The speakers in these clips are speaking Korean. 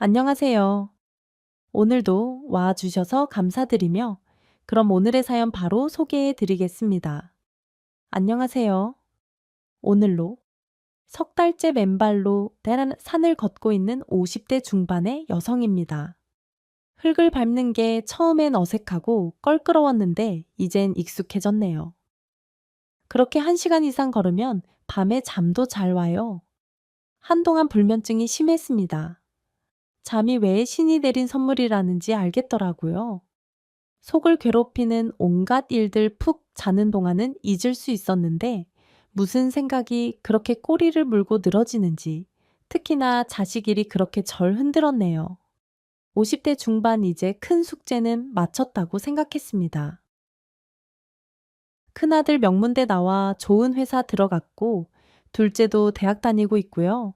안녕하세요. 오늘도 와주셔서 감사드리며, 그럼 오늘의 사연 바로 소개해 드리겠습니다. 안녕하세요. 오늘로 석 달째 맨발로 대란 산을 걷고 있는 50대 중반의 여성입니다. 흙을 밟는 게 처음엔 어색하고 껄끄러웠는데 이젠 익숙해졌네요. 그렇게 1시간 이상 걸으면 밤에 잠도 잘 와요. 한동안 불면증이 심했습니다. 잠이 왜 신이 내린 선물이라는지 알겠더라고요. 속을 괴롭히는 온갖 일들 푹 자는 동안은 잊을 수 있었는데 무슨 생각이 그렇게 꼬리를 물고 늘어지는지, 특히나 자식 일이 그렇게 절 흔들었네요. 50대 중반 이제 큰 숙제는 마쳤다고 생각했습니다. 큰아들 명문대 나와 좋은 회사 들어갔고 둘째도 대학 다니고 있고요.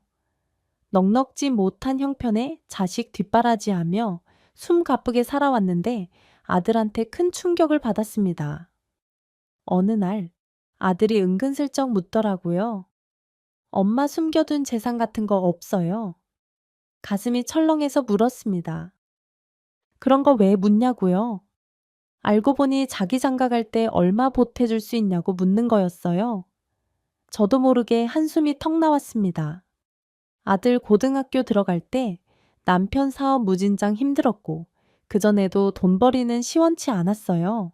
넉넉지 못한 형편에 자식 뒷바라지하며 숨 가쁘게 살아왔는데 아들한테 큰 충격을 받았습니다. 어느 날 아들이 은근슬쩍 묻더라고요. 엄마 숨겨둔 재산 같은 거 없어요? 가슴이 철렁해서 물었습니다. 그런 거 왜 묻냐고요? 알고 보니 자기 장가갈 때 얼마 보태줄 수 있냐고 묻는 거였어요. 저도 모르게 한숨이 턱 나왔습니다. 아들 고등학교 들어갈 때 남편 사업 무진장 힘들었고 그전에도 돈벌이는 시원치 않았어요.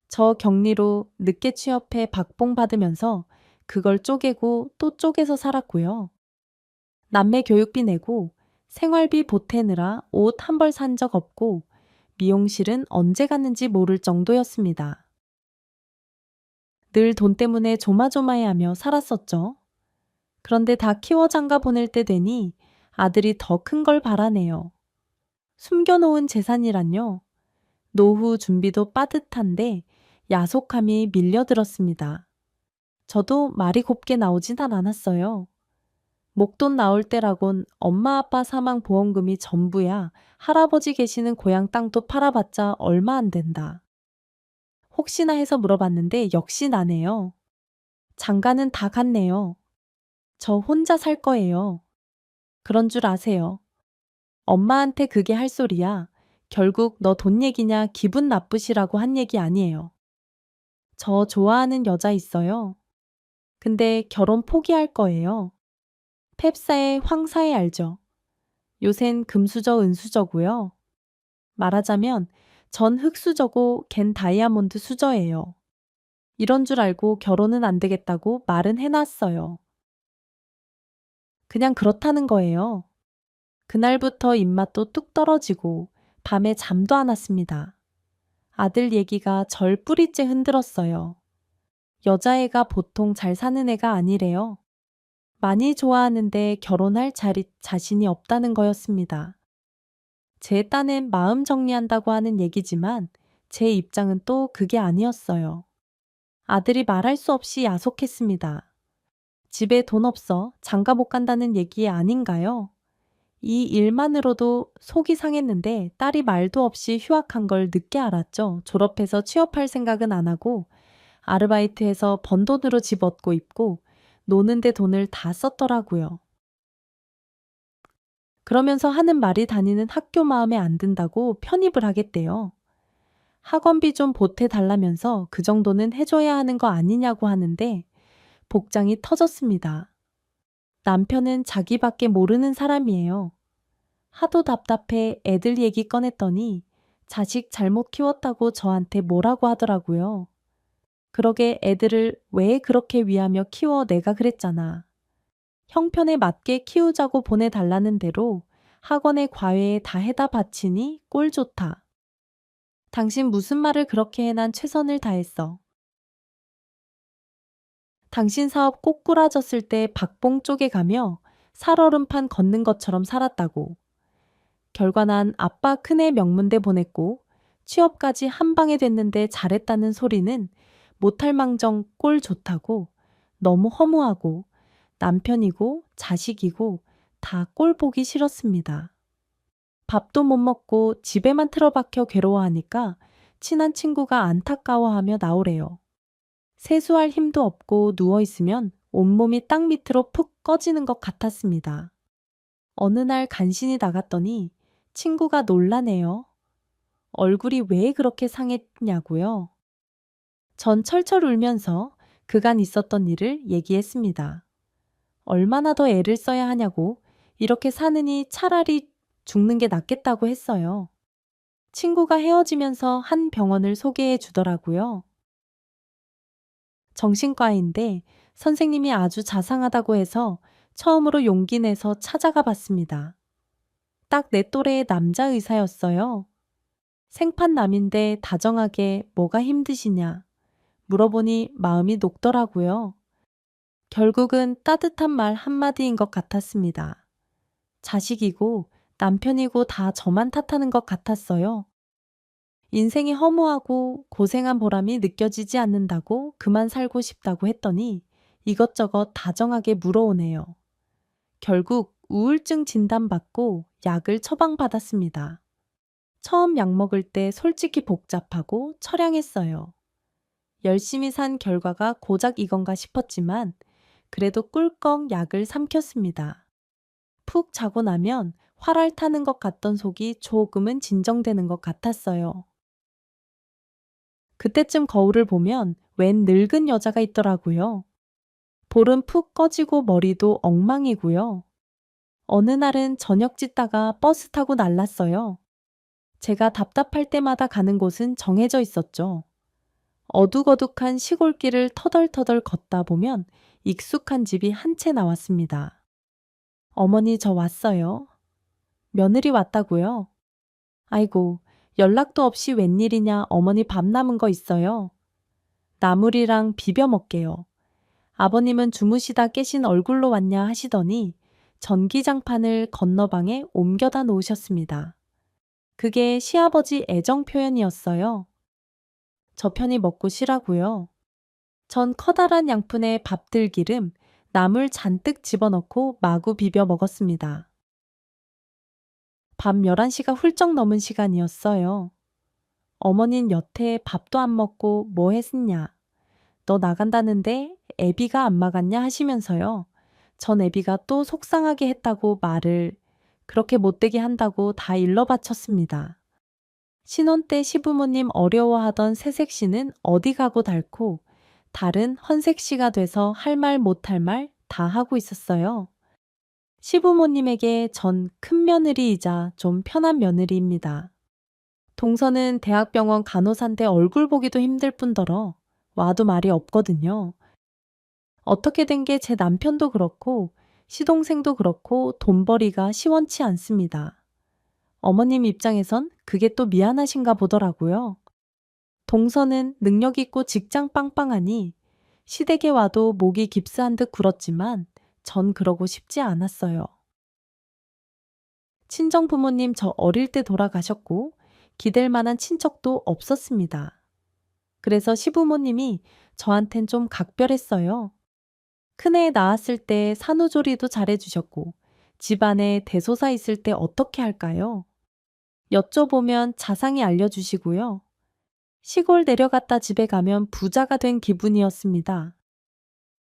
저 격리로 늦게 취업해 박봉 받으면서 그걸 쪼개고 또 쪼개서 살았고요. 남매 교육비 내고 생활비 보태느라 옷 한 벌 산 적 없고 미용실은 언제 갔는지 모를 정도였습니다. 늘 돈 때문에 조마조마해하며 살았었죠. 그런데 다 키워 장가 보낼 때 되니 아들이 더 큰 걸 바라네요. 숨겨놓은 재산이란요. 노후 준비도 빠듯한데 야속함이 밀려들었습니다. 저도 말이 곱게 나오진 않았어요. 목돈 나올 때라곤 엄마 아빠 사망 보험금이 전부야. 할아버지 계시는 고향 땅도 팔아봤자 얼마 안 된다. 혹시나 해서 물어봤는데 역시 나네요. 장가는 다 갔네요. 저 혼자 살 거예요. 그런 줄 아세요. 엄마한테 그게 할 소리야. 결국 너 돈 얘기냐 기분 나쁘시라고 한 얘기 아니에요. 저 좋아하는 여자 있어요. 근데 결혼 포기할 거예요. 펩사의 황사에 알죠? 요샌 금수저 은수저고요. 말하자면 전 흑수저고 걘 다이아몬드 수저예요. 이런 줄 알고 결혼은 안 되겠다고 말은 해놨어요. 그냥 그렇다는 거예요. 그날부터 입맛도 뚝 떨어지고 밤에 잠도 안 왔습니다. 아들 얘기가 절 뿌리째 흔들었어요. 여자애가 보통 잘 사는 애가 아니래요. 많이 좋아하는데 결혼할 자신이 없다는 거였습니다. 제 딴엔 마음 정리한다고 하는 얘기지만 제 입장은 또 그게 아니었어요. 아들이 말할 수 없이 야속했습니다. 집에 돈 없어 장가 못 간다는 얘기 아닌가요? 이 일만으로도 속이 상했는데 딸이 말도 없이 휴학한 걸 늦게 알았죠. 졸업해서 취업할 생각은 안 하고 아르바이트해서 번 돈으로 집 얻고 입고 노는데 돈을 다 썼더라고요. 그러면서 하는 말이 다니는 학교 마음에 안 든다고 편입을 하겠대요. 학원비 좀 보태달라면서 그 정도는 해줘야 하는 거 아니냐고 하는데 복장이 터졌습니다. 남편은 자기밖에 모르는 사람이에요. 하도 답답해 애들 얘기 꺼냈더니 자식 잘못 키웠다고 저한테 뭐라고 하더라고요. 그러게 애들을 왜 그렇게 위하며 키워 내가 그랬잖아. 형편에 맞게 키우자고 보내달라는 대로 학원의 과외에 다 해다 바치니 꼴 좋다. 당신 무슨 말을 그렇게 해 난 최선을 다했어. 당신 사업 꼬꾸라졌을 때 박봉 쪽에 가며 살얼음판 걷는 것처럼 살았다고. 결과 난 아빠 큰애 명문대 보냈고 취업까지 한 방에 됐는데 잘했다는 소리는 못할 망정 꼴 좋다고. 너무 허무하고 남편이고 자식이고 다 꼴 보기 싫었습니다. 밥도 못 먹고 집에만 틀어박혀 괴로워하니까 친한 친구가 안타까워하며 나오래요. 세수할 힘도 없고 누워있으면 온몸이 땅 밑으로 푹 꺼지는 것 같았습니다. 어느 날 간신히 나갔더니 친구가 놀라네요. 얼굴이 왜 그렇게 상했냐고요? 전 철철 울면서 그간 있었던 일을 얘기했습니다. 얼마나 더 애를 써야 하냐고 이렇게 사느니 차라리 죽는 게 낫겠다고 했어요. 친구가 헤어지면서 한 병원을 소개해 주더라고요. 정신과인데 선생님이 아주 자상하다고 해서 처음으로 용기 내서 찾아가 봤습니다. 딱 내 또래의 남자 의사였어요. 생판남인데 다정하게 뭐가 힘드시냐 물어보니 마음이 녹더라고요. 결국은 따뜻한 말 한마디인 것 같았습니다. 자식이고 남편이고 다 저만 탓하는 것 같았어요. 인생이 허무하고 고생한 보람이 느껴지지 않는다고 그만 살고 싶다고 했더니 이것저것 다정하게 물어오네요. 결국 우울증 진단받고 약을 처방받았습니다. 처음 약 먹을 때 솔직히 복잡하고 처량했어요. 열심히 산 결과가 고작 이건가 싶었지만 그래도 꿀꺽 약을 삼켰습니다. 푹 자고 나면 활알 타는 것 같던 속이 조금은 진정되는 것 같았어요. 그때쯤 거울을 보면 웬 늙은 여자가 있더라고요. 볼은 푹 꺼지고 머리도 엉망이고요. 어느 날은 저녁 짓다가 버스 타고 날랐어요. 제가 답답할 때마다 가는 곳은 정해져 있었죠. 어둑어둑한 시골길을 터덜터덜 걷다 보면 익숙한 집이 한 채 나왔습니다. 어머니 저 왔어요. 며느리 왔다고요? 아이고, 연락도 없이 웬일이냐 어머니 밥 남은 거 있어요. 나물이랑 비벼 먹게요. 아버님은 주무시다 깨신 얼굴로 왔냐 하시더니 전기장판을 건너방에 옮겨다 놓으셨습니다. 그게 시아버지 애정 표현이었어요. 저 편히 먹고 쉬라고요. 전 커다란 양푼에 밥들기름, 나물 잔뜩 집어넣고 마구 비벼 먹었습니다. 밤 11시가 훌쩍 넘은 시간이었어요. 어머닌 여태 밥도 안 먹고 뭐 했냐. 너 나간다는데 애비가 안 막았냐 하시면서요. 전 애비가 또 속상하게 했다고 말을 그렇게 못되게 한다고 다 일러 바쳤습니다. 신혼 때 시부모님 어려워하던 새색 씨는 어디 가고 닳고 다른 헌색 씨가 돼서 할 말 못할 말 다 하고 있었어요. 시부모님에게 전 큰 며느리이자 좀 편한 며느리입니다. 동서는 대학병원 간호사인데 얼굴 보기도 힘들 뿐더러 와도 말이 없거든요. 어떻게 된 게 제 남편도 그렇고 시동생도 그렇고 돈벌이가 시원치 않습니다. 어머님 입장에선 그게 또 미안하신가 보더라고요. 동서는 능력 있고 직장 빵빵하니 시댁에 와도 목이 깁스한 듯 굴었지만 전 그러고 싶지 않았어요. 친정 부모님 저 어릴 때 돌아가셨고 기댈 만한 친척도 없었습니다. 그래서 시부모님이 저한텐 좀 각별했어요. 큰애 낳았을 때 산후조리도 잘해주셨고 집안에 대소사 있을 때 어떻게 할까요? 여쭤보면 자상히 알려주시고요. 시골 내려갔다 집에 가면 부자가 된 기분이었습니다.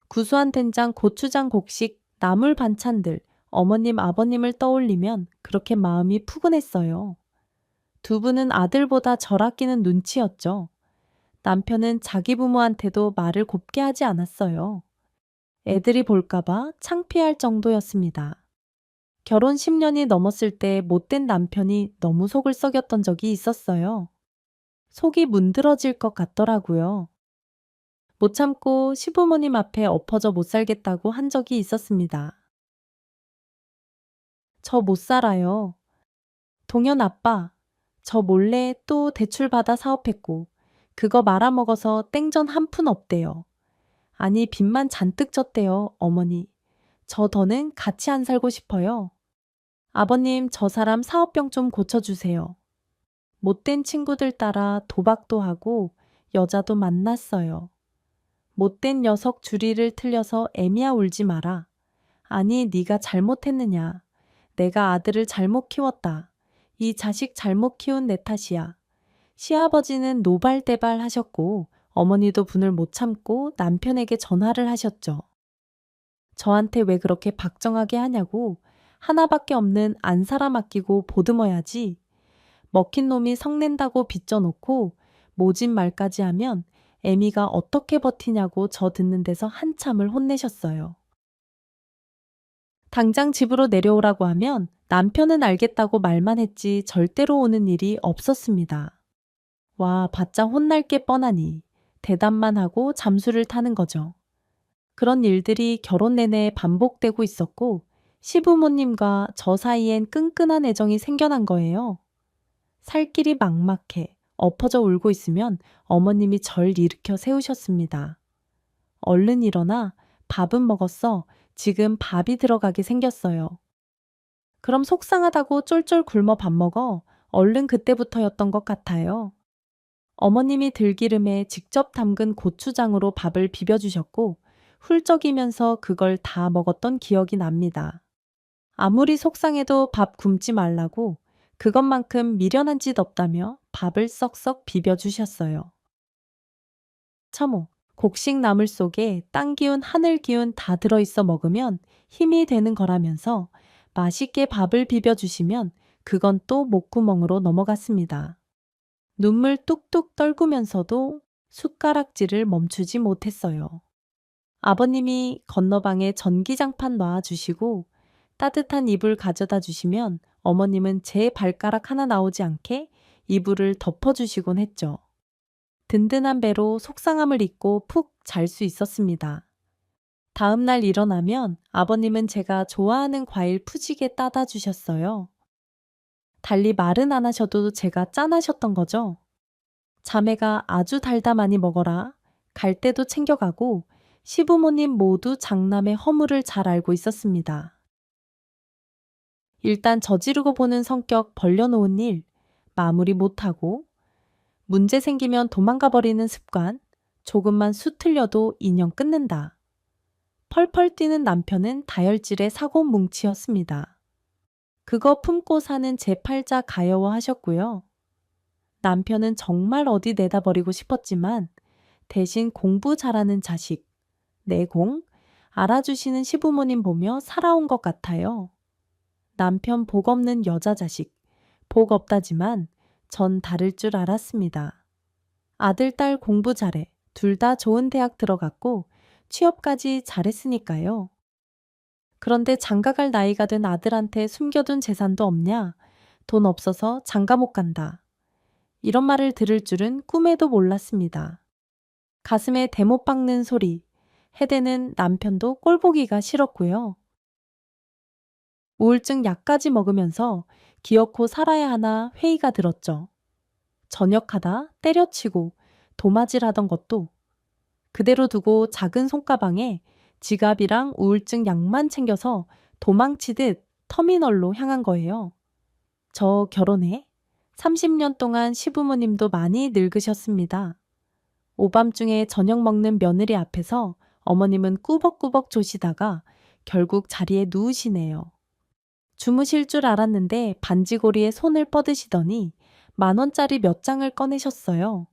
구수한 된장, 고추장 곡식, 나물 반찬들, 어머님, 아버님을 떠올리면 그렇게 마음이 푸근했어요. 두 분은 아들보다 절 아끼는 눈치였죠. 남편은 자기 부모한테도 말을 곱게 하지 않았어요. 애들이 볼까봐 창피할 정도였습니다. 결혼 10년이 넘었을 때 못된 남편이 너무 속을 썩였던 적이 있었어요. 속이 문드러질 것 같더라고요. 못 참고 시부모님 앞에 엎어져 못 살겠다고 한 적이 있었습니다. 저 못 살아요. 동현 아빠, 저 몰래 또 대출 받아 사업했고 그거 말아먹어서 땡전 한 푼 없대요. 아니 빚만 잔뜩 졌대요, 어머니. 저 더는 같이 안 살고 싶어요. 아버님 저 사람 사업병 좀 고쳐주세요. 못된 친구들 따라 도박도 하고 여자도 만났어요. 못된 녀석 주리를 틀려서 애미야 울지 마라. 아니 네가 잘못했느냐. 내가 아들을 잘못 키웠다. 이 자식 잘못 키운 내 탓이야. 시아버지는 노발대발 하셨고 어머니도 분을 못 참고 남편에게 전화를 하셨죠. 저한테 왜 그렇게 박정하게 하냐고 하나밖에 없는 안 사람 맡기고 보듬어야지. 먹힌 놈이 성낸다고 빚져놓고 모진 말까지 하면 애미가 어떻게 버티냐고 저 듣는 데서 한참을 혼내셨어요. 당장 집으로 내려오라고 하면 남편은 알겠다고 말만 했지 절대로 오는 일이 없었습니다. 와, 바짝 혼날 게 뻔하니 대답만 하고 잠수를 타는 거죠. 그런 일들이 결혼 내내 반복되고 있었고 시부모님과 저 사이엔 끈끈한 애정이 생겨난 거예요. 살 길이 막막해 엎어져 울고 있으면 어머님이 절 일으켜 세우셨습니다. 얼른 일어나 밥은 먹었어. 지금 밥이 들어가게 생겼어요. 그럼 속상하다고 쫄쫄 굶어 밥 먹어. 얼른 그때부터였던 것 같아요. 어머님이 들기름에 직접 담근 고추장으로 밥을 비벼주셨고 훌쩍이면서 그걸 다 먹었던 기억이 납니다. 아무리 속상해도 밥 굶지 말라고 그것만큼 미련한 짓 없다며 밥을 썩썩 비벼주셨어요. 참호, 곡식 나물 속에 땅 기운, 하늘 기운 다 들어있어 먹으면 힘이 되는 거라면서 맛있게 밥을 비벼주시면 그건 또 목구멍으로 넘어갔습니다. 눈물 뚝뚝 떨구면서도 숟가락질을 멈추지 못했어요. 아버님이 건너방에 전기장판 놔주시고 따뜻한 이불 가져다 주시면 어머님은 제 발가락 하나 나오지 않게 이불을 덮어주시곤 했죠. 든든한 배로 속상함을 잊고 푹 잘 수 있었습니다. 다음 날 일어나면 아버님은 제가 좋아하는 과일 푸지게 따다 주셨어요. 달리 말은 안 하셔도 제가 짠하셨던 거죠. 자매가 아주 달다 많이 먹어라. 갈 때도 챙겨가고 시부모님 모두 장남의 허물을 잘 알고 있었습니다. 일단 저지르고 보는 성격 벌려놓은 일, 마무리 못하고 문제 생기면 도망가 버리는 습관, 조금만 수틀려도 인연 끊는다. 펄펄 뛰는 남편은 다혈질의 사고 뭉치였습니다. 그거 품고 사는 제 팔자 가여워하셨고요. 남편은 정말 어디 내다 버리고 싶었지만 대신 공부 잘하는 자식, 내공, 알아주시는 시부모님 보며 살아온 것 같아요. 남편 복 없는 여자 자식, 복 없다지만 전 다를 줄 알았습니다. 아들, 딸 공부 잘해. 둘 다 좋은 대학 들어갔고 취업까지 잘했으니까요. 그런데 장가갈 나이가 된 아들한테 숨겨둔 재산도 없냐? 돈 없어서 장가 못 간다. 이런 말을 들을 줄은 꿈에도 몰랐습니다. 가슴에 대못 박는 소리, 해대는 남편도 꼴보기가 싫었고요. 우울증 약까지 먹으면서 기어코 살아야 하나 회의가 들었죠. 전역하다 때려치고 도마질하던 것도 그대로 두고 작은 손가방에 지갑이랑 우울증 약만 챙겨서 도망치듯 터미널로 향한 거예요. 저 결혼해? 30년 동안 시부모님도 많이 늙으셨습니다. 오밤중에 저녁 먹는 며느리 앞에서 어머님은 꾸벅꾸벅 조시다가 결국 자리에 누우시네요. 주무실 줄 알았는데 반지고리에 손을 뻗으시더니 10,000원짜리 몇 장을 꺼내셨어요.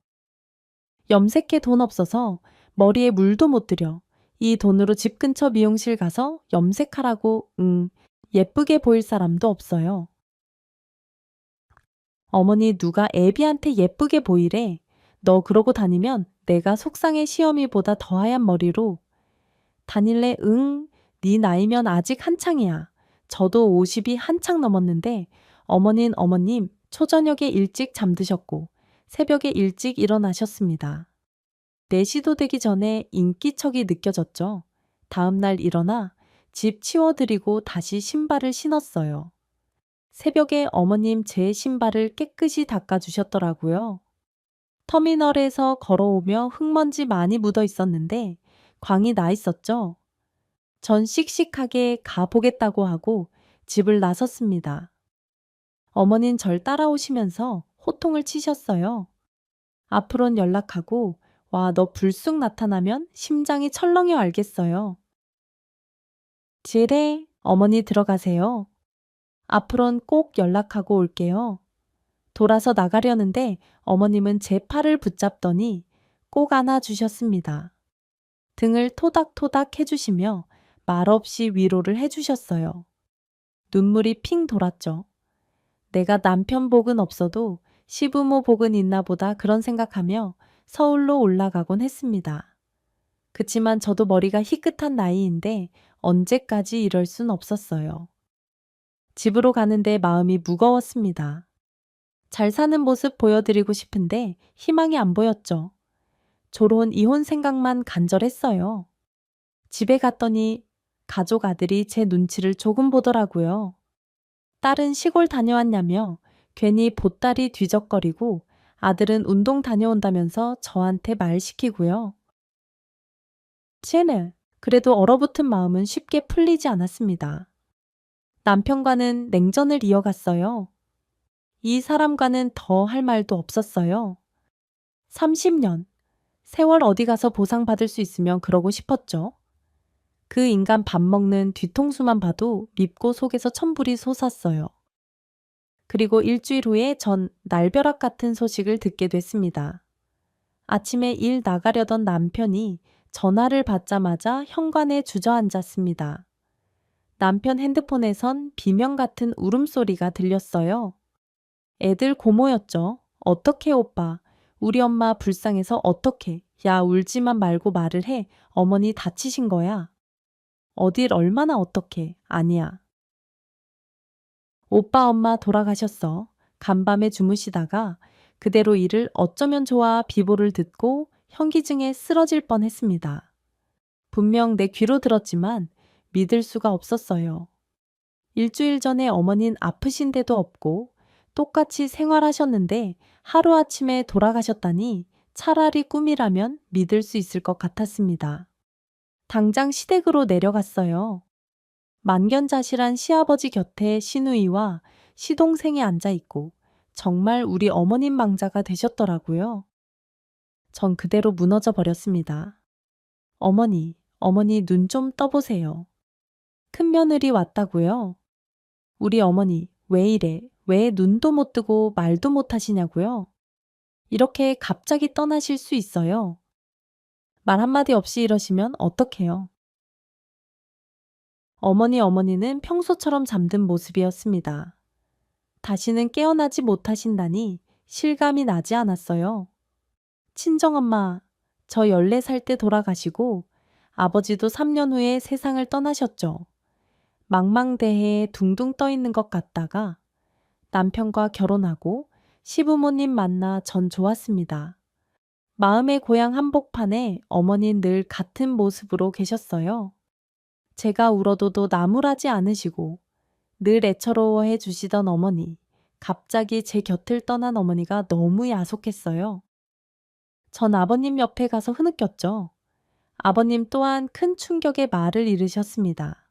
염색해 돈 없어서 머리에 물도 못 들여. 이 돈으로 집 근처 미용실 가서 염색하라고 예쁘게 보일 사람도 없어요. 어머니 누가 애비한테 예쁘게 보이래. 너 그러고 다니면 내가 속상해 시어미보다 더 하얀 머리로. 다닐래? 응. 네 나이면 아직 한창이야. 저도 50이 한창 넘었는데 어머님 초저녁에 일찍 잠드셨고 새벽에 일찍 일어나셨습니다. 4시도 되기 전에 인기척이 느껴졌죠. 다음 날 일어나 집 치워드리고 다시 신발을 신었어요. 새벽에 어머님 제 신발을 깨끗이 닦아주셨더라고요. 터미널에서 걸어오며 흙먼지 많이 묻어 있었는데 광이 나 있었죠. 전 씩씩하게 가보겠다고 하고 집을 나섰습니다. 어머닌 절 따라오시면서 호통을 치셨어요. 앞으론 연락하고 와, 너 불쑥 나타나면 심장이 철렁여 알겠어요. 지레, 어머니 들어가세요. 앞으론 꼭 연락하고 올게요. 돌아서 나가려는데 어머님은 제 팔을 붙잡더니 꼭 안아주셨습니다. 등을 토닥토닥 해주시며 말없이 위로를 해주셨어요. 눈물이 핑 돌았죠. 내가 남편 복은 없어도 시부모 복은 있나 보다 그런 생각하며 서울로 올라가곤 했습니다. 그치만 저도 머리가 희끗한 나이인데 언제까지 이럴 순 없었어요. 집으로 가는데 마음이 무거웠습니다. 잘 사는 모습 보여드리고 싶은데 희망이 안 보였죠. 조론 이혼 생각만 간절했어요. 집에 갔더니 가족 아들이 제 눈치를 조금 보더라고요. 딸은 시골 다녀왔냐며 괜히 보따리 뒤적거리고 아들은 운동 다녀온다면서 저한테 말 시키고요. 쟤네, 그래도 얼어붙은 마음은 쉽게 풀리지 않았습니다. 남편과는 냉전을 이어갔어요. 이 사람과는 더 할 말도 없었어요. 30년, 세월 어디 가서 보상받을 수 있으면 그러고 싶었죠. 그 인간 밥 먹는 뒤통수만 봐도 밉고 속에서 천불이 솟았어요. 그리고 일주일 후에 전 날벼락 같은 소식을 듣게 됐습니다. 아침에 일 나가려던 남편이 전화를 받자마자 현관에 주저앉았습니다. 남편 핸드폰에선 비명 같은 울음소리가 들렸어요. 애들 고모였죠. 어떡해 오빠. 우리 엄마 불쌍해서 어떡해. 야 울지만 말고 말을 해. 어머니 다치신 거야. 어딜 얼마나 어떡해. 아니야. 오빠 엄마 돌아가셨어. 간밤에 주무시다가 그대로 일을 어쩌면 좋아 비보를 듣고 현기증에 쓰러질 뻔했습니다. 분명 내 귀로 들었지만 믿을 수가 없었어요. 일주일 전에 어머닌 아프신 데도 없고 똑같이 생활하셨는데 하루아침에 돌아가셨다니 차라리 꿈이라면 믿을 수 있을 것 같았습니다. 당장 시댁으로 내려갔어요. 만견자실한 시아버지 곁에 시누이와 시동생이 앉아있고 정말 우리 어머님 망자가 되셨더라고요. 전 그대로 무너져 버렸습니다. 어머니 눈 좀 떠보세요. 큰며느리 왔다고요? 우리 어머니 왜 이래? 왜 눈도 못 뜨고 말도 못 하시냐고요? 이렇게 갑자기 떠나실 수 있어요. 말 한마디 없이 이러시면 어떡해요? 어머니는 평소처럼 잠든 모습이었습니다. 다시는 깨어나지 못하신다니 실감이 나지 않았어요. 친정엄마, 저 14살 때 돌아가시고 아버지도 3년 후에 세상을 떠나셨죠. 망망대해에 둥둥 떠 있는 것 같다가 남편과 결혼하고 시부모님 만나 전 좋았습니다. 마음의 고향 한복판에 어머니는 늘 같은 모습으로 계셨어요. 제가 울어도도 나무라지 않으시고 늘 애처로워해 주시던 어머니, 갑자기 제 곁을 떠난 어머니가 너무 야속했어요. 전 아버님 옆에 가서 흐느꼈죠. 아버님 또한 큰 충격의 말을 잃으셨습니다.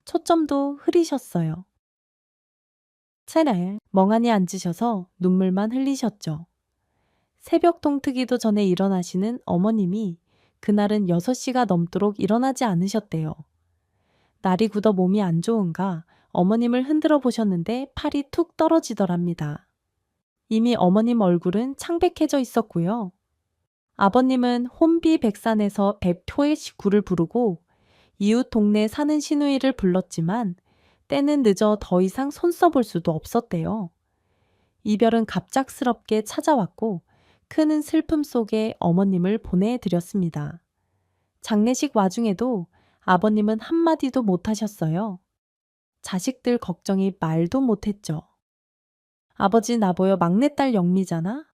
초점도 흐리셨어요. 채날 멍하니 앉으셔서 눈물만 흘리셨죠. 새벽 동트기도 전에 일어나시는 어머님이 그날은 6시가 넘도록 일어나지 않으셨대요. 날이 굳어 몸이 안 좋은가 어머님을 흔들어 보셨는데 팔이 툭 떨어지더랍니다. 이미 어머님 얼굴은 창백해져 있었고요. 아버님은 혼비백산에서 백토의 식구를 부르고 이웃 동네 사는 시누이를 불렀지만 때는 늦어 더 이상 손 써볼 수도 없었대요. 이별은 갑작스럽게 찾아왔고 크는 슬픔 속에 어머님을 보내드렸습니다. 장례식 와중에도 아버님은 한마디도 못하셨어요. 자식들 걱정이 말도 못했죠. 아버지 나보여 막내딸 영미잖아?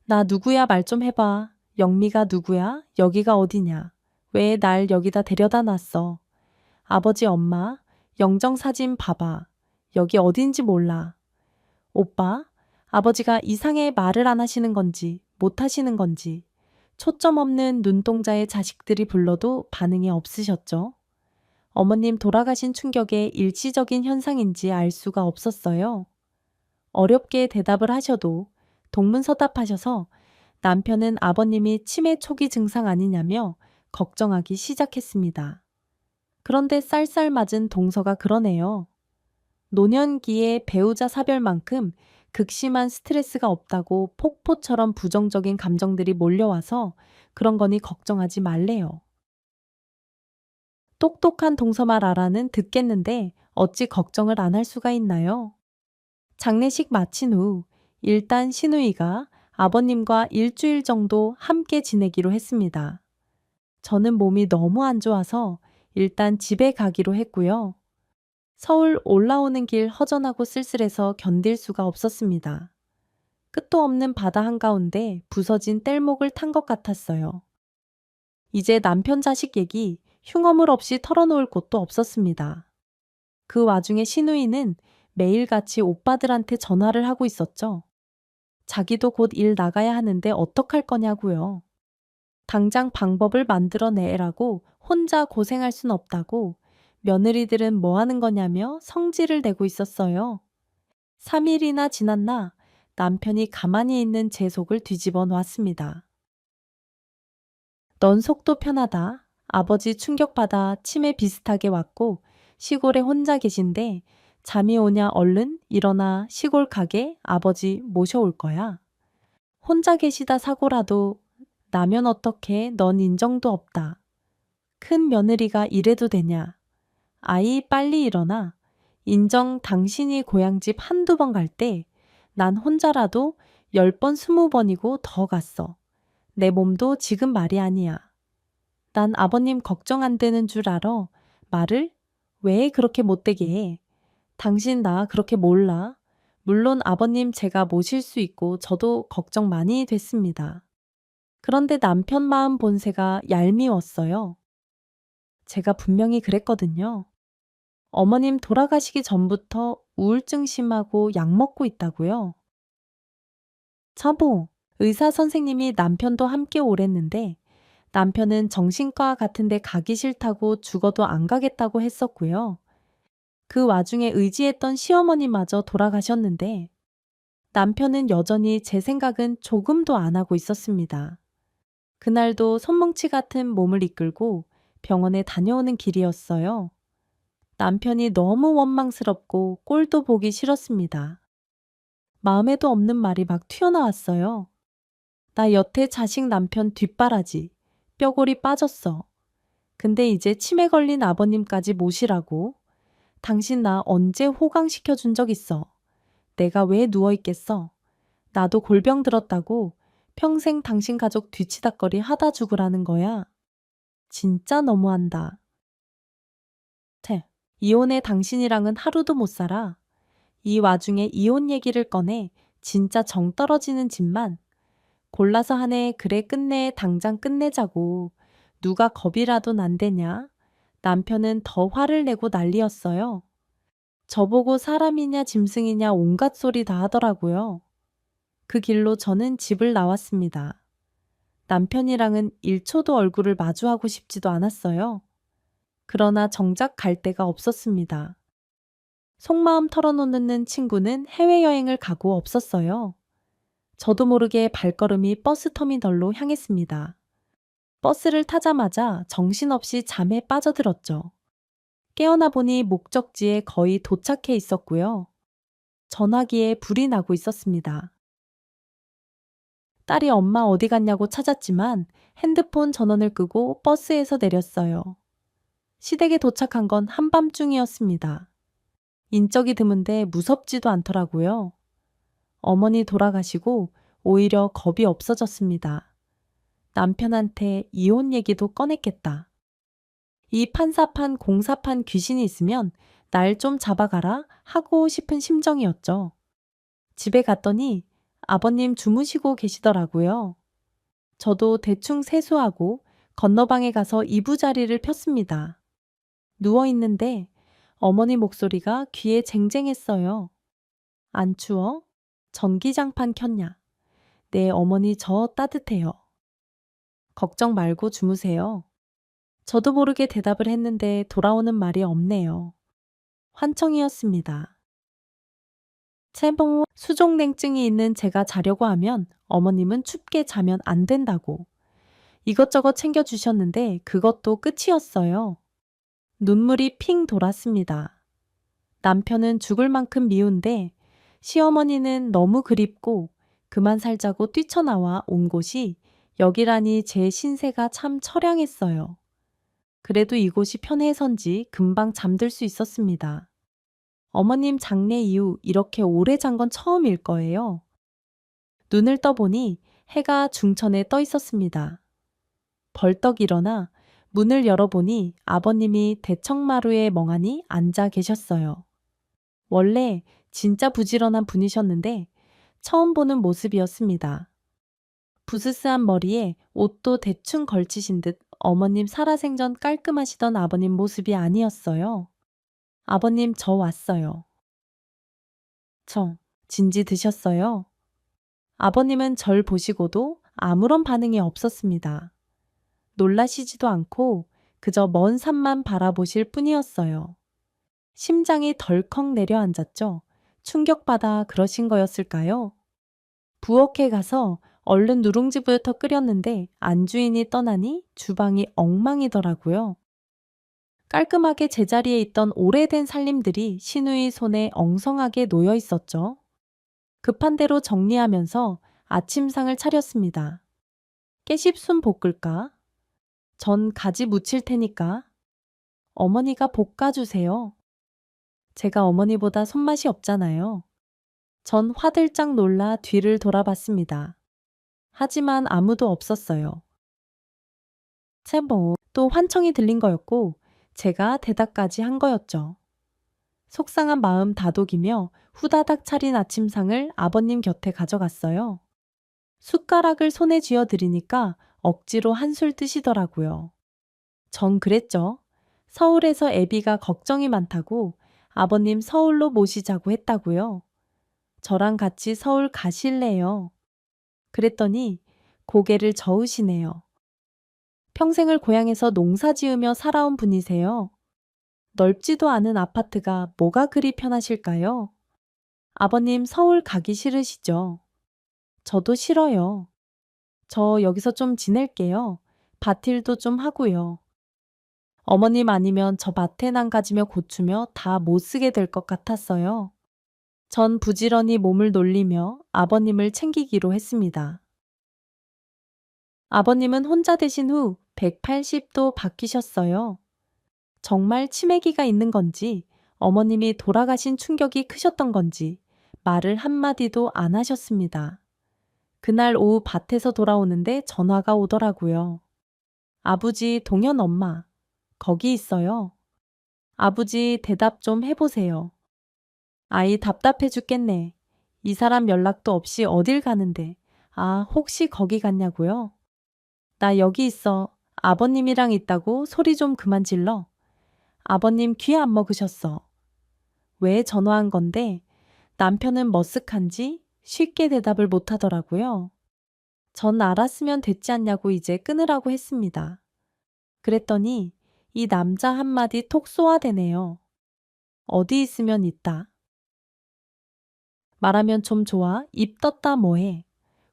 나 누구야 말 좀 해봐. 영미가 누구야? 여기가 어디냐? 왜 날 여기다 데려다 놨어? 아버지 엄마, 영정사진 봐봐. 여기 어딘지 몰라. 오빠, 아버지가 이상해 말을 안 하시는 건지 못 하시는 건지 초점 없는 눈동자의 자식들이 불러도 반응이 없으셨죠. 어머님 돌아가신 충격의 일시적인 현상인지 알 수가 없었어요. 어렵게 대답을 하셔도 동문서답하셔서 남편은 아버님이 치매 초기 증상 아니냐며 걱정하기 시작했습니다. 그런데 쌀쌀 맞은 동서가 그러네요. 노년기에 배우자 사별만큼 극심한 스트레스가 없다고 폭포처럼 부정적인 감정들이 몰려와서 그런 거니 걱정하지 말래요. 똑똑한 동서말 알아는 듣겠는데 어찌 걱정을 안 할 수가 있나요? 장례식 마친 후 일단 시누이가 아버님과 일주일 정도 함께 지내기로 했습니다. 저는 몸이 너무 안 좋아서 일단 집에 가기로 했고요. 서울 올라오는 길 허전하고 쓸쓸해서 견딜 수가 없었습니다. 끝도 없는 바다 한가운데 부서진 땔목을 탄 것 같았어요. 이제 남편 자식 얘기 흉어물 없이 털어놓을 곳도 없었습니다. 그 와중에 시누이는 매일같이 오빠들한테 전화를 하고 있었죠. 자기도 곧 일 나가야 하는데 어떡할 거냐고요. 당장 방법을 만들어내라고 혼자 고생할 순 없다고 며느리들은 뭐 하는 거냐며 성질을 내고 있었어요. 3일이나 지났나 남편이 가만히 있는 제 속을 뒤집어 놓았습니다. 넌 속도 편하다. 아버지 충격받아 치매 비슷하게 왔고 시골에 혼자 계신데 잠이 오냐 얼른 일어나 시골 가게 아버지 모셔올 거야. 혼자 계시다 사고라도 나면 어떡해 넌 인정도 없다. 큰 며느리가 이래도 되냐. 아이 빨리 일어나. 인정 당신이 고향집 한두 번 갈 때 난 혼자라도 10번 20번이고 더 갔어. 내 몸도 지금 말이 아니야. 난 아버님 걱정 안 되는 줄 알아. 말을 왜 그렇게 못되게 해. 당신 나 그렇게 몰라. 물론 아버님 제가 모실 수 있고 저도 걱정 많이 됐습니다. 그런데 남편 마음 본새가 얄미웠어요. 제가 분명히 그랬거든요. 어머님 돌아가시기 전부터 우울증 심하고 약 먹고 있다고요. 처보, 의사 선생님이 남편도 함께 오랬는데 남편은 정신과 같은 데 가기 싫다고 죽어도 안 가겠다고 했었고요. 그 와중에 의지했던 시어머니마저 돌아가셨는데 남편은 여전히 제 생각은 조금도 안 하고 있었습니다. 그날도 손뭉치 같은 몸을 이끌고 병원에 다녀오는 길이었어요. 남편이 너무 원망스럽고 꼴도 보기 싫었습니다. 마음에도 없는 말이 막 튀어나왔어요. 나 여태 자식 남편 뒷바라지, 뼈골이 빠졌어. 근데 이제 치매 걸린 아버님까지 모시라고? 당신 나 언제 호강시켜 준 적 있어? 내가 왜 누워있겠어? 나도 골병 들었다고 평생 당신 가족 뒤치다꺼리 하다 죽으라는 거야. 진짜 너무한다. 이혼해 당신이랑은 하루도 못 살아. 이 와중에 이혼 얘기를 꺼내 진짜 정 떨어지는 짓만. 골라서 하네 그래 끝내 당장 끝내자고. 누가 겁이라도 난대냐. 남편은 더 화를 내고 난리였어요. 저보고 사람이냐 짐승이냐 온갖 소리 다 하더라고요. 그 길로 저는 집을 나왔습니다. 남편이랑은 1초도 얼굴을 마주하고 싶지도 않았어요. 그러나 정작 갈 데가 없었습니다. 속마음 털어놓는 친구는 해외여행을 가고 없었어요. 저도 모르게 발걸음이 버스 터미널로 향했습니다. 버스를 타자마자 정신없이 잠에 빠져들었죠. 깨어나 보니 목적지에 거의 도착해 있었고요. 전화기에 불이 나고 있었습니다. 딸이 엄마 어디 갔냐고 찾았지만 핸드폰 전원을 끄고 버스에서 내렸어요. 시댁에 도착한 건 한밤중이었습니다. 인적이 드문데 무섭지도 않더라고요. 어머니 돌아가시고 오히려 겁이 없어졌습니다. 남편한테 이혼 얘기도 꺼냈겠다. 이 판사판 공사판 귀신이 있으면 날 좀 잡아가라 하고 싶은 심정이었죠. 집에 갔더니 아버님 주무시고 계시더라고요. 저도 대충 세수하고 건너방에 가서 이부자리를 폈습니다. 누워있는데 어머니 목소리가 귀에 쟁쟁했어요. 안 추워? 전기장판 켰냐? 네, 어머니 저 따뜻해요. 걱정 말고 주무세요. 저도 모르게 대답을 했는데 돌아오는 말이 없네요. 환청이었습니다. 체봉 수족냉증이 있는 제가 자려고 하면 어머님은 춥게 자면 안 된다고. 이것저것 챙겨주셨는데 그것도 끝이었어요. 눈물이 핑 돌았습니다. 남편은 죽을 만큼 미운데 시어머니는 너무 그립고 그만 살자고 뛰쳐나와 온 곳이 여기라니 제 신세가 참 처량했어요. 그래도 이곳이 편해선지 금방 잠들 수 있었습니다. 어머님 장례 이후 이렇게 오래 잔 건 처음일 거예요. 눈을 떠보니 해가 중천에 떠 있었습니다. 벌떡 일어나 문을 열어보니 아버님이 대청마루에 멍하니 앉아 계셨어요. 원래 진짜 부지런한 분이셨는데 처음 보는 모습이었습니다. 부스스한 머리에 옷도 대충 걸치신 듯 어머님 살아생전 깔끔하시던 아버님 모습이 아니었어요. 아버님, 저 왔어요. 진지 드셨어요? 아버님은 절 보시고도 아무런 반응이 없었습니다. 놀라시지도 않고 그저 먼 산만 바라보실 뿐이었어요. 심장이 덜컥 내려앉았죠. 충격받아 그러신 거였을까요? 부엌에 가서 얼른 누룽지부터 끓였는데 안주인이 떠나니 주방이 엉망이더라고요. 깔끔하게 제자리에 있던 오래된 살림들이 시누이 손에 엉성하게 놓여 있었죠. 급한 대로 정리하면서 아침상을 차렸습니다. 깨십순 볶을까? 전 가지 무칠 테니까. 어머니가 볶아주세요. 제가 어머니보다 손맛이 없잖아요. 전 화들짝 놀라 뒤를 돌아봤습니다. 하지만 아무도 없었어요. 또 환청이 들린 거였고 제가 대답까지 한 거였죠. 속상한 마음 다독이며 후다닥 차린 아침상을 아버님 곁에 가져갔어요. 숟가락을 손에 쥐어 드리니까 억지로 한술 뜨시더라고요. 전 그랬죠. 서울에서 애비가 걱정이 많다고 아버님 서울로 모시자고 했다고요. 저랑 같이 서울 가실래요? 그랬더니 고개를 저으시네요. 평생을 고향에서 농사 지으며 살아온 분이세요. 넓지도 않은 아파트가 뭐가 그리 편하실까요? 아버님 서울 가기 싫으시죠? 저도 싫어요. 저 여기서 좀 지낼게요. 밭일도 좀 하고요. 어머님 아니면 저 밭에 난가지며 고추며 다 못 쓰게 될 것 같았어요. 전 부지런히 몸을 놀리며 아버님을 챙기기로 했습니다. 아버님은 혼자 되신 후 180도 바뀌셨어요. 정말 치매기가 있는 건지 어머님이 돌아가신 충격이 크셨던 건지 말을 한마디도 안 하셨습니다. 그날 오후 밭에서 돌아오는데 전화가 오더라고요. 아버지, 동현 엄마, 거기 있어요. 아버지, 대답 좀 해보세요. 아이 답답해 죽겠네. 이 사람 연락도 없이 어딜 가는데. 아, 혹시 거기 갔냐고요? 나 여기 있어. 아버님이랑 있다고 소리 좀 그만 질러. 아버님 귀 안 먹으셨어. 왜 전화한 건데 남편은 머쓱한지 쉽게 대답을 못 하더라고요. 전 알았으면 됐지 않냐고 이제 끊으라고 했습니다. 그랬더니 이 남자 한마디 톡 쏘아대네요. 어디 있으면 있다. 말하면 좀 좋아. 입 떴다 뭐해.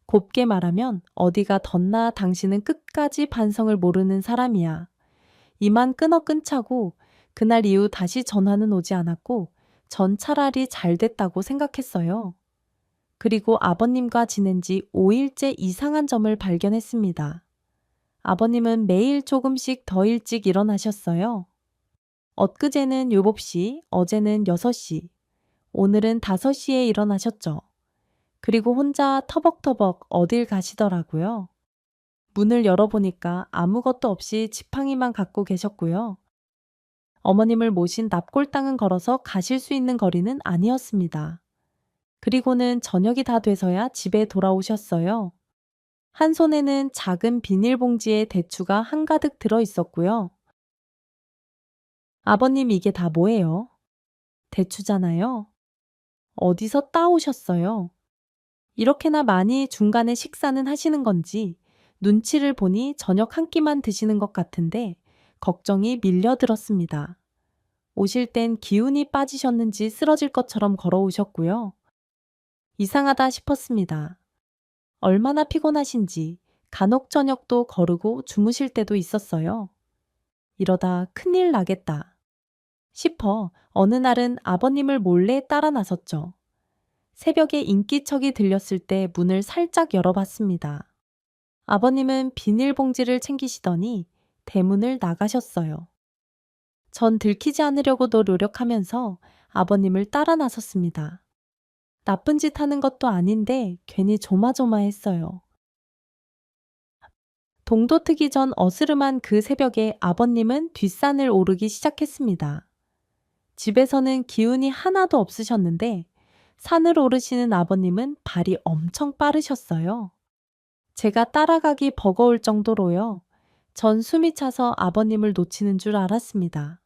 곱게 말하면 어디가 덧나 당신은 끝까지 반성을 모르는 사람이야. 이만 끊차고 그날 이후 다시 전화는 오지 않았고 전 차라리 잘 됐다고 생각했어요. 그리고 아버님과 지낸 지 5일째 이상한 점을 발견했습니다. 아버님은 매일 조금씩 더 일찍 일어나셨어요. 엊그제는 7시, 어제는 6시, 오늘은 5시에 일어나셨죠. 그리고 혼자 터벅터벅 어딜 가시더라고요. 문을 열어보니까 아무것도 없이 지팡이만 갖고 계셨고요. 어머님을 모신 납골당은 걸어서 가실 수 있는 거리는 아니었습니다. 그리고는 저녁이 다 돼서야 집에 돌아오셨어요. 한 손에는 작은 비닐봉지에 대추가 한가득 들어 있었고요. 아버님 이게 다 뭐예요? 대추잖아요. 어디서 따오셨어요? 이렇게나 많이 중간에 식사는 하시는 건지 눈치를 보니 저녁 한 끼만 드시는 것 같은데 걱정이 밀려들었습니다. 오실 땐 기운이 빠지셨는지 쓰러질 것처럼 걸어오셨고요. 이상하다 싶었습니다. 얼마나 피곤하신지 간혹 저녁도 거르고 주무실 때도 있었어요. 이러다 큰일 나겠다 싶어 어느 날은 아버님을 몰래 따라 나섰죠. 새벽에 인기척이 들렸을 때 문을 살짝 열어봤습니다. 아버님은 비닐봉지를 챙기시더니 대문을 나가셨어요. 전 들키지 않으려고도 노력하면서 아버님을 따라 나섰습니다. 나쁜 짓 하는 것도 아닌데 괜히 조마조마했어요. 동도 트기 전 어스름한 그 새벽에 아버님은 뒷산을 오르기 시작했습니다. 집에서는 기운이 하나도 없으셨는데 산을 오르시는 아버님은 발이 엄청 빠르셨어요. 제가 따라가기 버거울 정도로요. 전 숨이 차서 아버님을 놓치는 줄 알았습니다.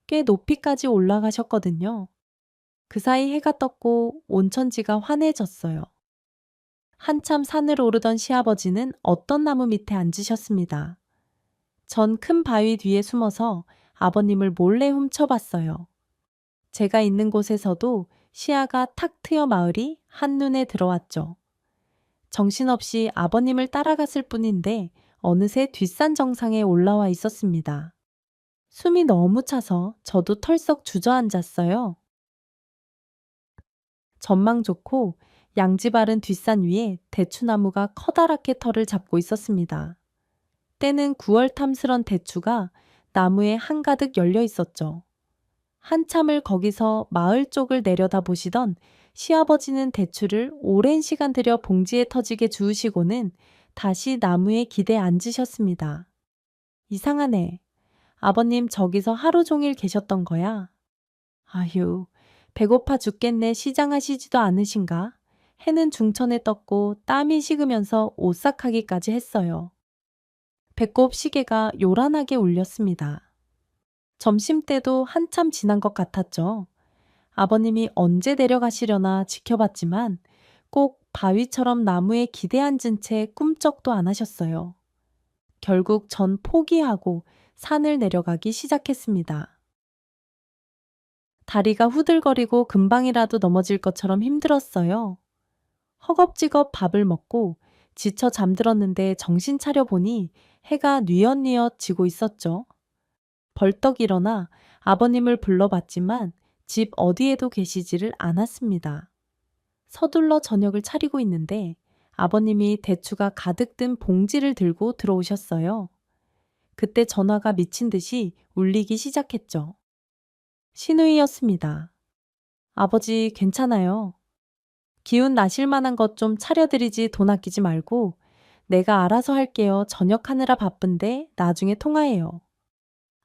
꽤 높이까지 올라가셨거든요. 그 사이 해가 떴고 온천지가 환해졌어요. 한참 산을 오르던 시아버지는 어떤 나무 밑에 앉으셨습니다. 전 큰 바위 뒤에 숨어서 아버님을 몰래 훔쳐봤어요. 제가 있는 곳에서도 시야가 탁 트여 마을이 한눈에 들어왔죠. 정신없이 아버님을 따라갔을 뿐인데 어느새 뒷산 정상에 올라와 있었습니다. 숨이 너무 차서 저도 털썩 주저앉았어요. 전망 좋고 양지 바른 뒷산 위에 대추나무가 커다랗게 털을 잡고 있었습니다. 때는 9월 탐스런 대추가 나무에 한가득 열려 있었죠. 한참을 거기서 마을 쪽을 내려다 보시던 시아버지는 대추를 오랜 시간 들여 봉지에 터지게 주우시고는 다시 나무에 기대 앉으셨습니다. 이상하네. 아버님 저기서 하루 종일 계셨던 거야? 아휴, 배고파 죽겠네 시장하시지도 않으신가? 해는 중천에 떴고 땀이 식으면서 오싹하기까지 했어요. 배꼽 시계가 요란하게 울렸습니다. 점심때도 한참 지난 것 같았죠. 아버님이 언제 내려가시려나 지켜봤지만 꼭 바위처럼 나무에 기대 앉은 채 꿈쩍도 안 하셨어요. 결국 전 포기하고 산을 내려가기 시작했습니다. 다리가 후들거리고 금방이라도 넘어질 것처럼 힘들었어요. 허겁지겁 밥을 먹고 지쳐 잠들었는데 정신 차려 보니 해가 뉘엿뉘엿 지고 있었죠. 벌떡 일어나 아버님을 불러봤지만 집 어디에도 계시지를 않았습니다. 서둘러 저녁을 차리고 있는데 아버님이 대추가 가득 든 봉지를 들고 들어오셨어요. 그때 전화가 미친 듯이 울리기 시작했죠. 신우이였습니다. 아버지 괜찮아요. 기운 나실 만한 것 좀 차려드리지 돈 아끼지 말고 내가 알아서 할게요. 저녁 하느라 바쁜데 나중에 통화해요.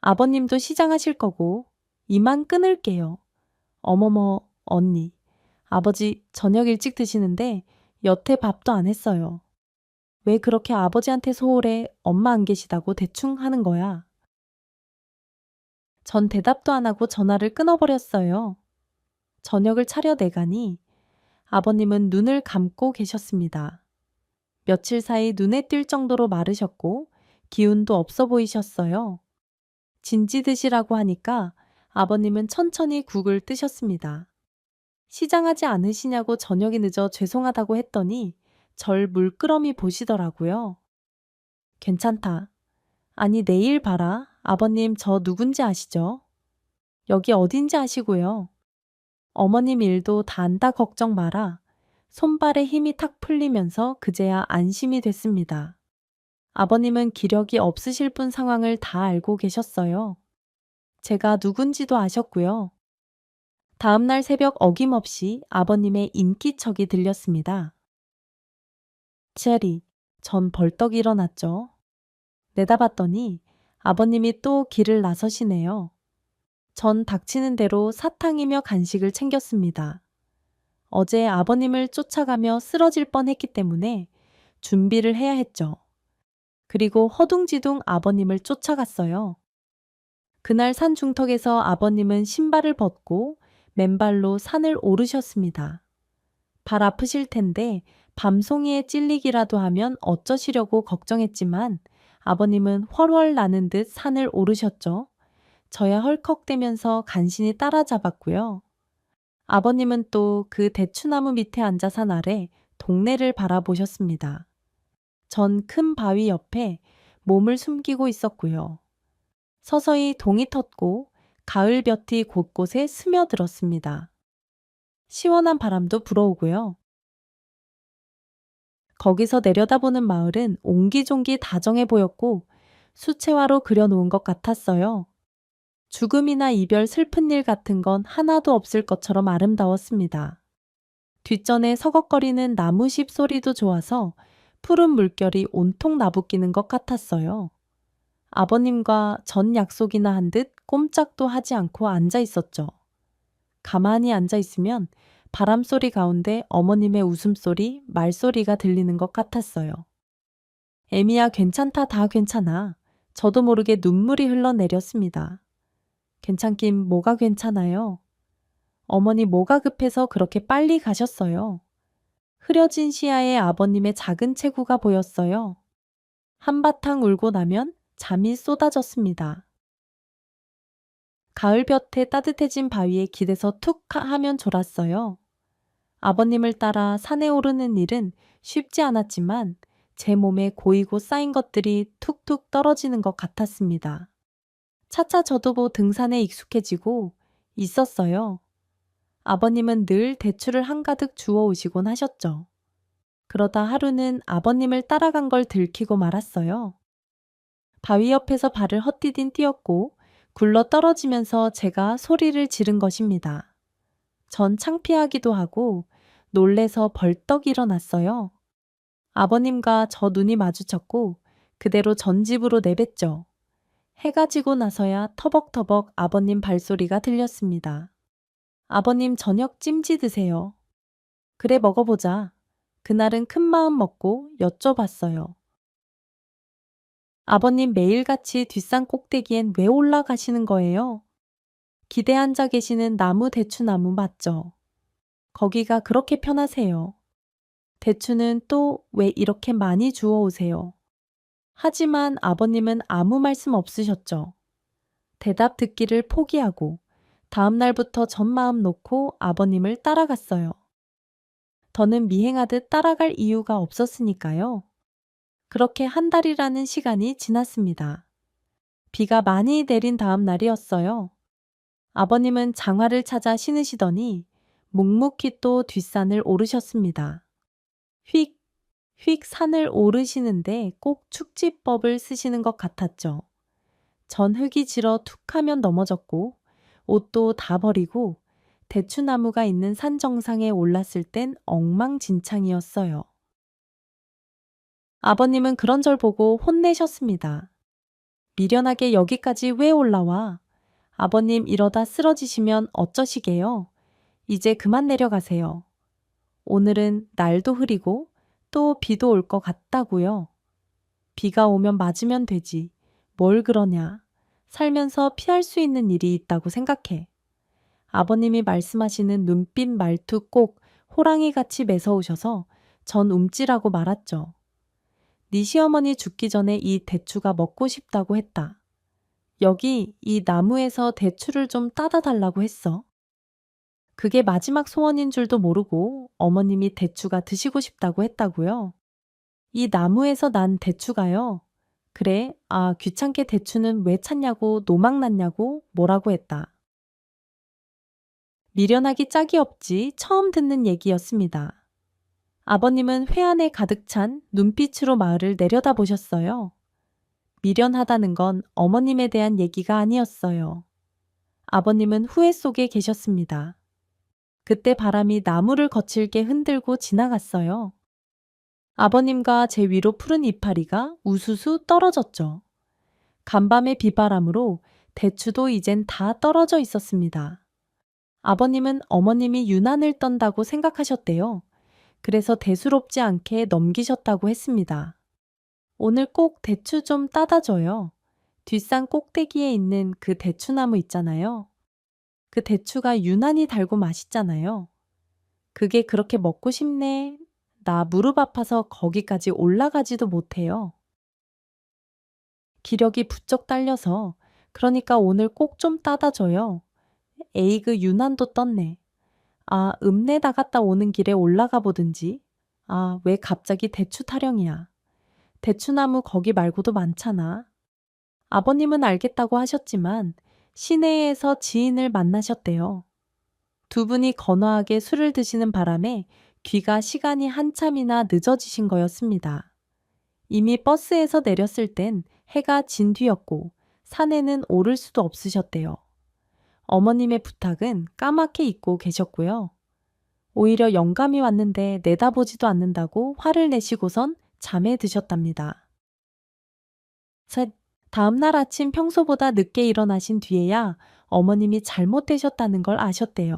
아버님도 시장하실 거고 이만 끊을게요. 어머머 언니. 아버지 저녁 일찍 드시는데 여태 밥도 안 했어요. 왜 그렇게 아버지한테 소홀해 엄마 안 계시다고 대충 하는 거야. 전 대답도 안 하고 전화를 끊어버렸어요. 저녁을 차려내가니 아버님은 눈을 감고 계셨습니다. 며칠 사이 눈에 띌 정도로 마르셨고 기운도 없어 보이셨어요. 진지 드시라고 하니까 아버님은 천천히 국을 뜨셨습니다. 시장하지 않으시냐고 저녁이 늦어 죄송하다고 했더니 절 물끄러미 보시더라고요. 괜찮다. 아니 내일 봐라. 아버님 저 누군지 아시죠? 여기 어딘지 아시고요. 어머님 일도 다 안다 걱정 마라. 손발에 힘이 탁 풀리면서 그제야 안심이 됐습니다. 아버님은 기력이 없으실 분 상황을 다 알고 계셨어요. 제가 누군지도 아셨고요. 다음날 새벽 어김없이 아버님의 인기척이 들렸습니다. 체리, 전 벌떡 일어났죠. 내다봤더니 아버님이 또 길을 나서시네요. 전 닥치는 대로 사탕이며 간식을 챙겼습니다. 어제 아버님을 쫓아가며 쓰러질 뻔했기 때문에 준비를 해야 했죠. 그리고 허둥지둥 아버님을 쫓아갔어요. 그날 산 중턱에서 아버님은 신발을 벗고 맨발로 산을 오르셨습니다. 발 아프실 텐데 밤송이에 찔리기라도 하면 어쩌시려고 걱정했지만 아버님은 훨훨 나는 듯 산을 오르셨죠. 저야 헐컥대면서 간신히 따라잡았고요. 아버님은 또 그 대추나무 밑에 앉아 산 아래 동네를 바라보셨습니다. 전 큰 바위 옆에 몸을 숨기고 있었고요. 서서히 동이 텄고 가을 볕이 곳곳에 스며들었습니다. 시원한 바람도 불어오고요. 거기서 내려다보는 마을은 옹기종기 다정해 보였고 수채화로 그려놓은 것 같았어요. 죽음이나 이별, 슬픈 일 같은 건 하나도 없을 것처럼 아름다웠습니다. 뒷전에 서걱거리는 나무십 소리도 좋아서 푸른 물결이 온통 나부끼는 것 같았어요. 아버님과 전 약속이나 한 듯 꼼짝도 하지 않고 앉아 있었죠. 가만히 앉아 있으면 바람소리 가운데 어머님의 웃음소리, 말소리가 들리는 것 같았어요. 애미야, 괜찮다, 다 괜찮아. 저도 모르게 눈물이 흘러내렸습니다. 괜찮긴 뭐가 괜찮아요? 어머니 뭐가 급해서 그렇게 빨리 가셨어요? 흐려진 시야에 아버님의 작은 체구가 보였어요. 한바탕 울고 나면 잠이 쏟아졌습니다. 가을볕에 따뜻해진 바위에 기대서 툭 하면 졸았어요. 아버님을 따라 산에 오르는 일은 쉽지 않았지만 제 몸에 고이고 쌓인 것들이 툭툭 떨어지는 것 같았습니다. 차차 저도 등산에 익숙해지고 있었어요. 아버님은 늘 대추를 한가득 주워 오시곤 하셨죠. 그러다 하루는 아버님을 따라간 걸 들키고 말았어요. 바위 옆에서 발을 헛디딘 뛰었고 굴러 떨어지면서 제가 소리를 지른 것입니다. 전 창피하기도 하고 놀래서 벌떡 일어났어요. 아버님과 저 눈이 마주쳤고 그대로 전 집으로 내뱉죠. 해가 지고 나서야 터벅터벅 아버님 발소리가 들렸습니다. 아버님 저녁 찜지 드세요. 그래 먹어보자. 그날은 큰 마음 먹고 여쭤봤어요. 아버님 매일같이 뒷산 꼭대기엔 왜 올라가시는 거예요? 기대 앉아 계시는 나무 대추나무 맞죠? 거기가 그렇게 편하세요. 대추는 또 왜 이렇게 많이 주워 오세요? 하지만 아버님은 아무 말씀 없으셨죠. 대답 듣기를 포기하고 다음 날부터 전 마음 놓고 아버님을 따라갔어요. 더는 미행하듯 따라갈 이유가 없었으니까요. 그렇게 한 달이라는 시간이 지났습니다. 비가 많이 내린 다음 날이었어요. 아버님은 장화를 찾아 신으시더니 묵묵히 또 뒷산을 오르셨습니다. 휙, 휙 산을 오르시는데 꼭 축지법을 쓰시는 것 같았죠. 전 흙이 질어 툭 하면 넘어졌고 옷도 다 버리고 대추나무가 있는 산 정상에 올랐을 땐 엉망진창이었어요. 아버님은 그런 절 보고 혼내셨습니다. 미련하게 여기까지 왜 올라와? 아버님 이러다 쓰러지시면 어쩌시게요? 이제 그만 내려가세요. 오늘은 날도 흐리고 또 비도 올 것 같다고요. 비가 오면 맞으면 되지. 뭘 그러냐. 살면서 피할 수 있는 일이 있다고 생각해. 아버님이 말씀하시는 눈빛 말투 꼭 호랑이같이 매서우셔서 전 움찔하고 말았죠. 네 시어머니 죽기 전에 이 대추가 먹고 싶다고 했다. 여기 이 나무에서 대추를 좀 따다 달라고 했어. 그게 마지막 소원인 줄도 모르고 어머님이 대추가 드시고 싶다고 했다고요. 이 나무에서 난 대추가요. 그래, 귀찮게 대추는 왜 찾냐고 노망났냐고 뭐라고 했다. 미련하기 짝이 없지 처음 듣는 얘기였습니다. 아버님은 회한에 가득 찬 눈빛으로 마을을 내려다보셨어요. 미련하다는 건 어머님에 대한 얘기가 아니었어요. 아버님은 후회 속에 계셨습니다. 그때 바람이 나무를 거칠게 흔들고 지나갔어요. 아버님과 제 위로 푸른 이파리가 우수수 떨어졌죠. 간밤의 비바람으로 대추도 이젠 다 떨어져 있었습니다. 아버님은 어머님이 유난을 떤다고 생각하셨대요. 그래서 대수롭지 않게 넘기셨다고 했습니다. 오늘 꼭 대추 좀 따다 줘요. 뒷산 꼭대기에 있는 그 대추나무 있잖아요. 그 대추가 유난히 달고 맛있잖아요. 그게 그렇게 먹고 싶네. 나 무릎 아파서 거기까지 올라가지도 못해요. 기력이 부쩍 딸려서 그러니까 오늘 꼭 좀 따다 줘요. 에이그 유난도 떴네. 읍내 나갔다 오는 길에 올라가 보든지. 왜 갑자기 대추 타령이야. 대추나무 거기 말고도 많잖아. 아버님은 알겠다고 하셨지만 시내에서 지인을 만나셨대요. 두 분이 건화하게 술을 드시는 바람에 귀가 시간이 한참이나 늦어지신 거였습니다. 이미 버스에서 내렸을 땐 해가 진 뒤였고 산에는 오를 수도 없으셨대요. 어머님의 부탁은 까맣게 잊고 계셨고요. 오히려 영감이 왔는데 내다보지도 않는다고 화를 내시고선 잠에 드셨답니다. 셋. 다음날 아침 평소보다 늦게 일어나신 뒤에야 어머님이 잘못되셨다는 걸 아셨대요.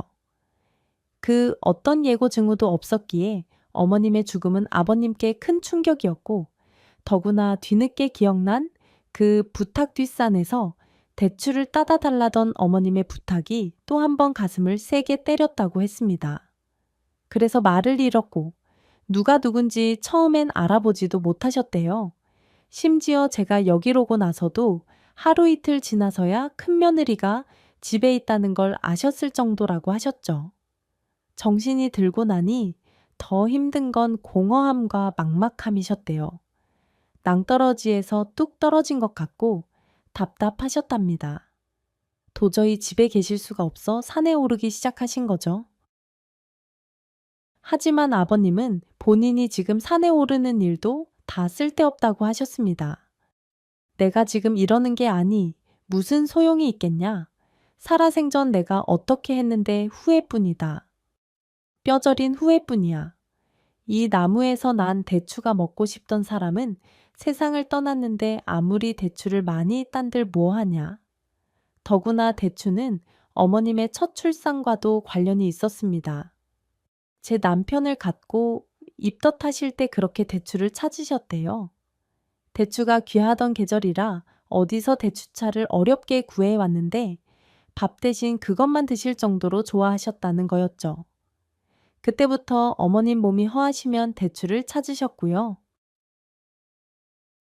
그 어떤 예고 징후도 없었기에 어머님의 죽음은 아버님께 큰 충격이었고 더구나 뒤늦게 기억난 그 부탁 뒷산에서 대추를 따다 달라던 어머님의 부탁이 또 한 번 가슴을 세게 때렸다고 했습니다. 그래서 말을 잃었고 누가 누군지 처음엔 알아보지도 못하셨대요. 심지어 제가 여기로 오고 나서도 하루 이틀 지나서야 큰며느리가 집에 있다는 걸 아셨을 정도라고 하셨죠. 정신이 들고 나니 더 힘든 건 공허함과 막막함이셨대요. 낭떠러지에서 뚝 떨어진 것 같고 답답하셨답니다. 도저히 집에 계실 수가 없어 산에 오르기 시작하신 거죠. 하지만 아버님은 본인이 지금 산에 오르는 일도 다 쓸데없다고 하셨습니다. 내가 지금 이러는 게 아니 무슨 소용이 있겠냐? 살아생전 내가 어떻게 했는데 후회뿐이다. 뼈저린 후회뿐이야. 이 나무에서 난 대추가 먹고 싶던 사람은 세상을 떠났는데 아무리 대추를 많이 딴들 뭐하냐. 더구나 대추는 어머님의 첫 출산과도 관련이 있었습니다. 제 남편을 갖고 입덧하실 때 그렇게 대추를 찾으셨대요. 대추가 귀하던 계절이라 어디서 대추차를 어렵게 구해왔는데 밥 대신 그것만 드실 정도로 좋아하셨다는 거였죠. 그때부터 어머님 몸이 허하시면 대추를 찾으셨고요.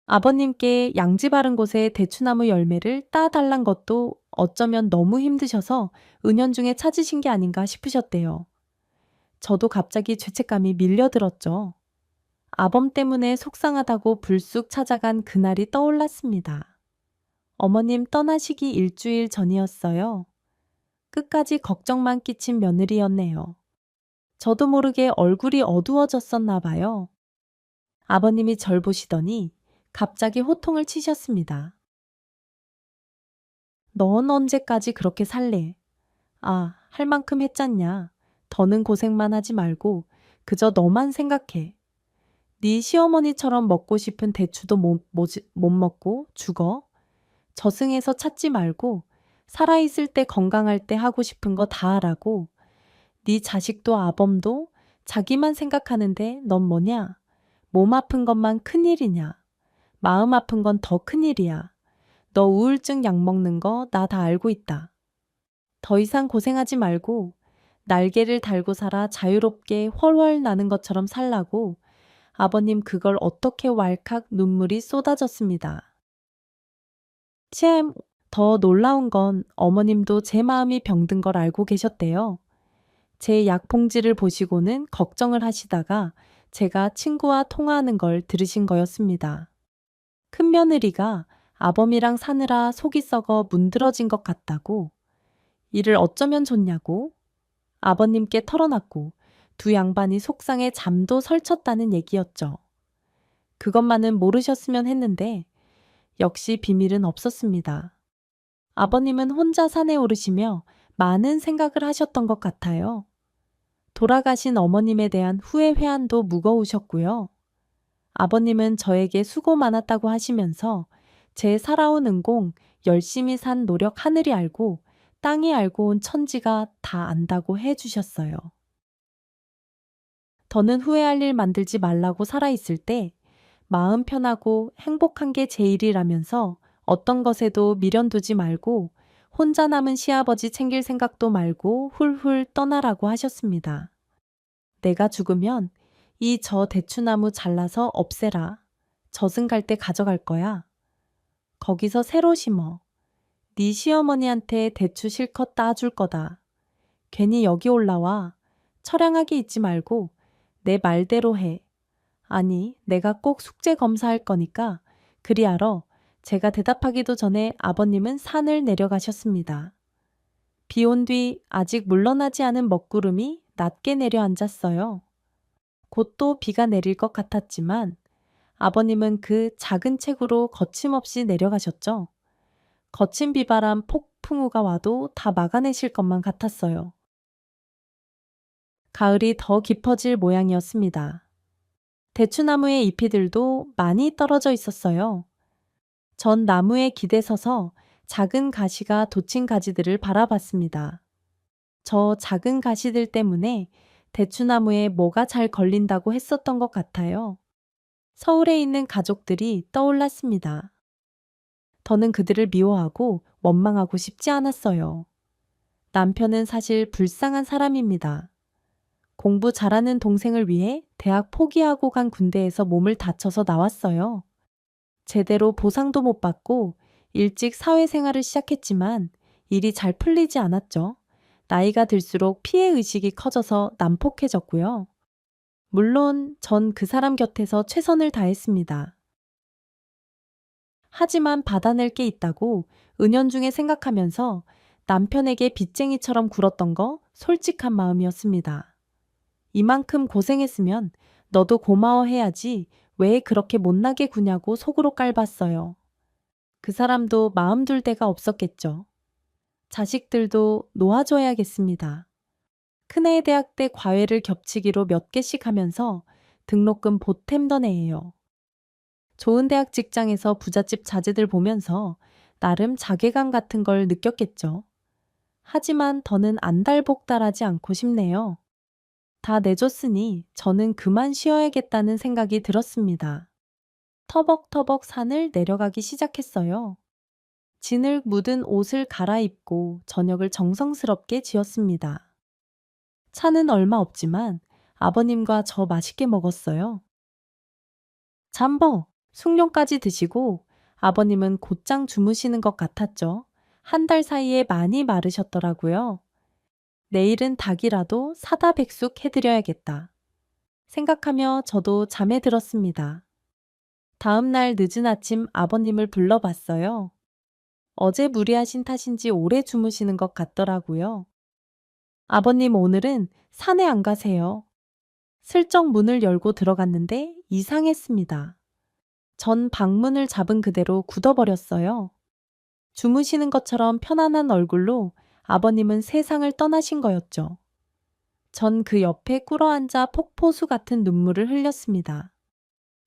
아버님께 양지 바른 곳에 대추나무 열매를 따달란 것도 어쩌면 너무 힘드셔서 은연중에 찾으신 게 아닌가 싶으셨대요. 저도 갑자기 죄책감이 밀려들었죠. 아범 때문에 속상하다고 불쑥 찾아간 그날이 떠올랐습니다. 어머님 떠나시기 일주일 전이었어요. 끝까지 걱정만 끼친 며느리였네요. 저도 모르게 얼굴이 어두워졌었나 봐요. 아버님이 절 보시더니 갑자기 호통을 치셨습니다. 넌 언제까지 그렇게 살래? 아, 할 만큼 했잖냐. 더는 고생만 하지 말고 그저 너만 생각해. 네 시어머니처럼 먹고 싶은 대추도 못 먹고 죽어. 저승에서 찾지 말고 살아있을 때 건강할 때 하고 싶은 거 다 하라고. 네 자식도 아범도 자기만 생각하는데 넌 뭐냐? 몸 아픈 것만 큰일이냐? 마음 아픈 건 더 큰일이야. 너 우울증 약 먹는 거 나 다 알고 있다. 더 이상 고생하지 말고 날개를 달고 살아 자유롭게 훨훨 나는 것처럼 살라고 아버님 그걸 어떻게 왈칵 눈물이 쏟아졌습니다. 참, 더 놀라운 건 어머님도 제 마음이 병든 걸 알고 계셨대요. 제 약봉지를 보시고는 걱정을 하시다가 제가 친구와 통화하는 걸 들으신 거였습니다. 큰며느리가 아범이랑 사느라 속이 썩어 문드러진 것 같다고, 이를 어쩌면 좋냐고 아버님께 털어놨고 두 양반이 속상해 잠도 설쳤다는 얘기였죠. 그것만은 모르셨으면 했는데 역시 비밀은 없었습니다. 아버님은 혼자 산에 오르시며 많은 생각을 하셨던 것 같아요. 돌아가신 어머님에 대한 후회 회한도 무거우셨고요. 아버님은 저에게 수고 많았다고 하시면서 제 살아온 은공, 열심히 산 노력 하늘이 알고 땅이 알고 온 천지가 다 안다고 해 주셨어요. 더는 후회할 일 만들지 말라고 살아있을 때 마음 편하고 행복한 게 제일이라면서 어떤 것에도 미련 두지 말고 혼자 남은 시아버지 챙길 생각도 말고 훌훌 떠나라고 하셨습니다. 내가 죽으면 이 저 대추나무 잘라서 없애라. 저승 갈 때 가져갈 거야. 거기서 새로 심어. 네 시어머니한테 대추 실컷 따줄 거다. 괜히 여기 올라와. 처량하게 있지 말고 내 말대로 해. 아니, 내가 꼭 숙제 검사할 거니까 그리 알아. 제가 대답하기도 전에 아버님은 산을 내려가셨습니다. 비 온 뒤 아직 물러나지 않은 먹구름이 낮게 내려앉았어요. 곧 또 비가 내릴 것 같았지만 아버님은 그 작은 책으로 거침없이 내려가셨죠. 거친 비바람, 폭풍우가 와도 다 막아내실 것만 같았어요. 가을이 더 깊어질 모양이었습니다. 대추나무의 잎이들도 많이 떨어져 있었어요. 전 나무에 기대 서서 작은 가시가 돋친 가지들을 바라봤습니다. 저 작은 가시들 때문에 대추나무에 뭐가 잘 걸린다고 했었던 것 같아요. 서울에 있는 가족들이 떠올랐습니다. 더는 그들을 미워하고 원망하고 싶지 않았어요. 남편은 사실 불쌍한 사람입니다. 공부 잘하는 동생을 위해 대학 포기하고 간 군대에서 몸을 다쳐서 나왔어요. 제대로 보상도 못 받고 일찍 사회생활을 시작했지만 일이 잘 풀리지 않았죠. 나이가 들수록 피해의식이 커져서 난폭해졌고요. 물론 전 그 사람 곁에서 최선을 다했습니다. 하지만 받아낼 게 있다고 은연중에 생각하면서 남편에게 빚쟁이처럼 굴었던 거 솔직한 마음이었습니다. 이만큼 고생했으면 너도 고마워해야지 왜 그렇게 못나게 구냐고 속으로 깔봤어요. 그 사람도 마음 둘 데가 없었겠죠. 자식들도 놓아줘야겠습니다. 큰애 대학 때 과외를 겹치기로 몇 개씩 하면서 등록금 보탬 던 애예요. 좋은 대학 직장에서 부잣집 자제들 보면서 나름 자괴감 같은 걸 느꼈겠죠. 하지만 더는 안달복달하지 않고 싶네요. 다 내줬으니 저는 그만 쉬어야겠다는 생각이 들었습니다. 터벅터벅 산을 내려가기 시작했어요. 진흙 묻은 옷을 갈아입고 저녁을 정성스럽게 지었습니다. 차는 얼마 없지만 아버님과 저 맛있게 먹었어요. 잠버, 숭늉까지 드시고 아버님은 곧장 주무시는 것 같았죠. 한 달 사이에 많이 마르셨더라고요. 내일은 닭이라도 사다 백숙 해드려야겠다. 생각하며 저도 잠에 들었습니다. 다음 날 늦은 아침 아버님을 불러봤어요. 어제 무리하신 탓인지 오래 주무시는 것 같더라고요. 아버님 오늘은 산에 안 가세요. 슬쩍 문을 열고 들어갔는데 이상했습니다. 전 방문을 잡은 그대로 굳어버렸어요. 주무시는 것처럼 편안한 얼굴로 아버님은 세상을 떠나신 거였죠. 전 그 옆에 꿇어앉아 폭포수 같은 눈물을 흘렸습니다.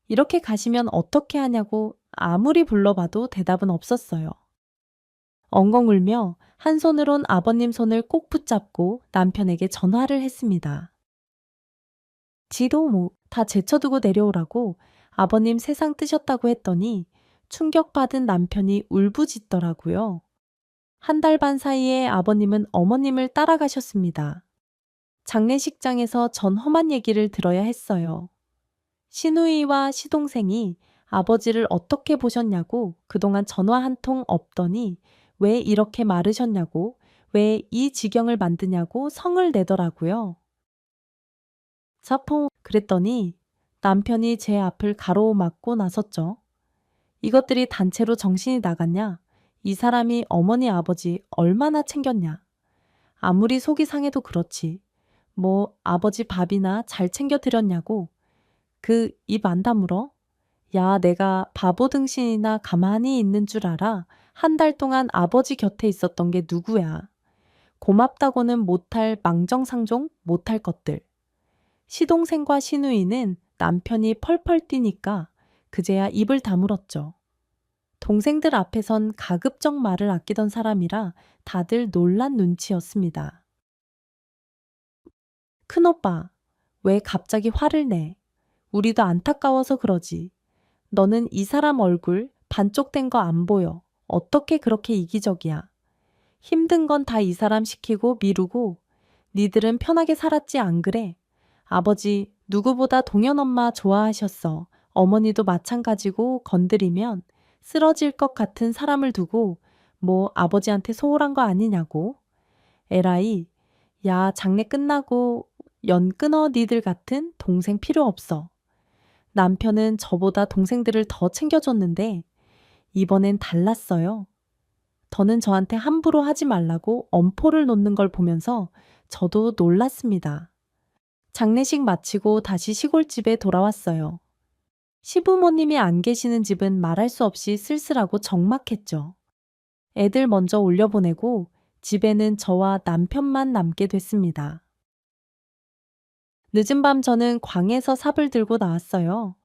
이렇게 가시면 어떻게 하냐고 아무리 불러봐도 대답은 없었어요. 엉엉 울며 한 손으론 아버님 손을 꼭 붙잡고 남편에게 전화를 했습니다. 지도 다 제쳐두고 내려오라고 아버님 세상 뜨셨다고 했더니 충격받은 남편이 울부짖더라고요. 한 달 반 사이에 아버님은 어머님을 따라가셨습니다. 장례식장에서 전 험한 얘기를 들어야 했어요. 시누이와 시동생이 아버지를 어떻게 보셨냐고 그동안 전화 한 통 없더니 왜 이렇게 마르셨냐고 왜 이 지경을 만드냐고 성을 내더라고요. 사포 그랬더니 남편이 제 앞을 가로막고 나섰죠. 이것들이 단체로 정신이 나갔냐? 이 사람이 어머니 아버지 얼마나 챙겼냐? 아무리 속이 상해도 그렇지. 뭐 아버지 밥이나 잘 챙겨 드렸냐고. 그 입 안 다물어? 야, 내가 바보 등신이나 가만히 있는 줄 알아? 한 달 동안 아버지 곁에 있었던 게 누구야? 고맙다고는 못할 망정상종 못할 것들. 시동생과 시누이는 남편이 펄펄 뛰니까 그제야 입을 다물었죠. 동생들 앞에선 가급적 말을 아끼던 사람이라 다들 놀란 눈치였습니다. 큰오빠, 왜 갑자기 화를 내? 우리도 안타까워서 그러지. 너는 이 사람 얼굴 반쪽 된 거 안 보여. 어떻게 그렇게 이기적이야. 힘든 건 다 이 사람 시키고 미루고 니들은 편하게 살았지 안 그래? 아버지 누구보다 동현 엄마 좋아하셨어. 어머니도 마찬가지고 건드리면 쓰러질 것 같은 사람을 두고 뭐 아버지한테 소홀한 거 아니냐고. 에라이, 야 장례 끝나고 연 끊어 니들 같은 동생 필요 없어. 남편은 저보다 동생들을 더 챙겨줬는데 이번엔 달랐어요. 더는 저한테 함부로 하지 말라고 엄포를 놓는 걸 보면서 저도 놀랐습니다. 장례식 마치고 다시 시골집에 돌아왔어요. 시부모님이 안 계시는 집은 말할 수 없이 쓸쓸하고 적막했죠. 애들 먼저 올려보내고 집에는 저와 남편만 남게 됐습니다. 늦은 밤 저는 광에서 삽을 들고 나왔어요.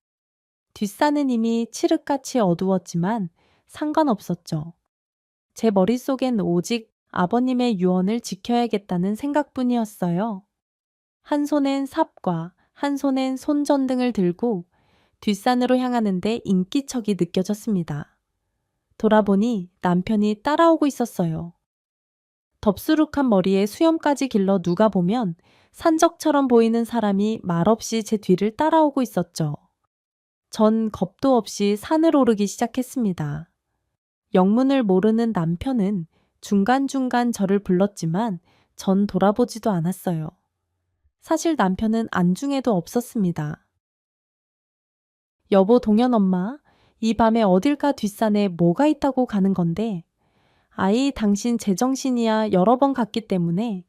뒷산은 이미 칠흑같이 어두웠지만 상관없었죠. 제 머릿속엔 오직 아버님의 유언을 지켜야겠다는 생각뿐이었어요. 한 손엔 삽과 한 손엔 손전등을 들고 뒷산으로 향하는데 인기척이 느껴졌습니다. 돌아보니 남편이 따라오고 있었어요. 덥수룩한 머리에 수염까지 길러 누가 보면 산적처럼 보이는 사람이 말없이 제 뒤를 따라오고 있었죠. 전 겁도 없이 산을 오르기 시작했습니다. 영문을 모르는 남편은 중간중간 저를 불렀지만 전 돌아보지도 않았어요. 사실 남편은 안중에도 없었습니다. 여보 동현 엄마, 이 밤에 어딜까 뒷산에 뭐가 있다고 가는 건데? 아이 당신 제정신이야 여러 번 갔기 때문에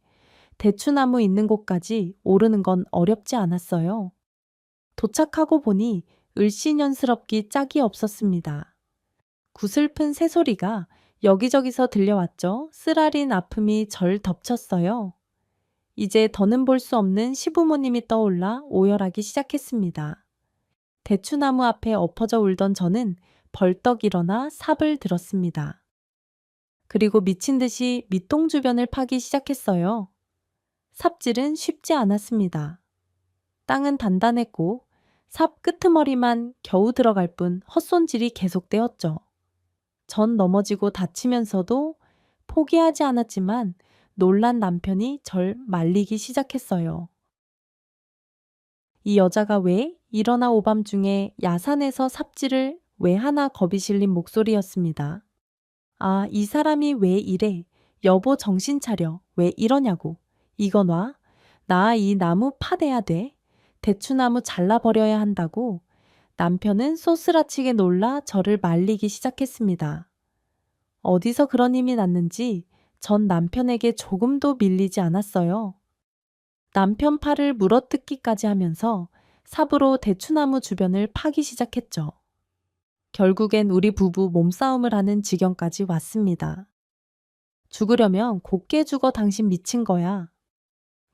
대추나무 있는 곳까지 오르는 건 어렵지 않았어요. 도착하고 보니 을씨년스럽기 짝이 없었습니다. 구슬픈 새소리가 여기저기서 들려왔죠. 쓰라린 아픔이 절 덮쳤어요. 이제 더는 볼 수 없는 시부모님이 떠올라 오열하기 시작했습니다. 대추나무 앞에 엎어져 울던 저는 벌떡 일어나 삽을 들었습니다. 그리고 미친 듯이 밑동 주변을 파기 시작했어요. 삽질은 쉽지 않았습니다. 땅은 단단했고 삽 끄트머리만 겨우 들어갈 뿐 헛손질이 계속되었죠. 전 넘어지고 다치면서도 포기하지 않았지만 놀란 남편이 절 말리기 시작했어요. 이 여자가 왜 일어나 오밤중에 야산에서 삽질을 왜 하나 겁이 실린 목소리였습니다. 아, 이 사람이 왜 이래? 여보 정신 차려. 왜 이러냐고. 이거 놔. 나 이 나무 파내야 돼. 대추나무 잘라버려야 한다고. 남편은 소스라치게 놀라 저를 말리기 시작했습니다. 어디서 그런 힘이 났는지 전 남편에게 조금도 밀리지 않았어요. 남편 팔을 물어뜯기까지 하면서 삽으로 대추나무 주변을 파기 시작했죠. 결국엔 우리 부부 몸싸움을 하는 지경까지 왔습니다. 죽으려면 곱게 죽어 당신 미친 거야.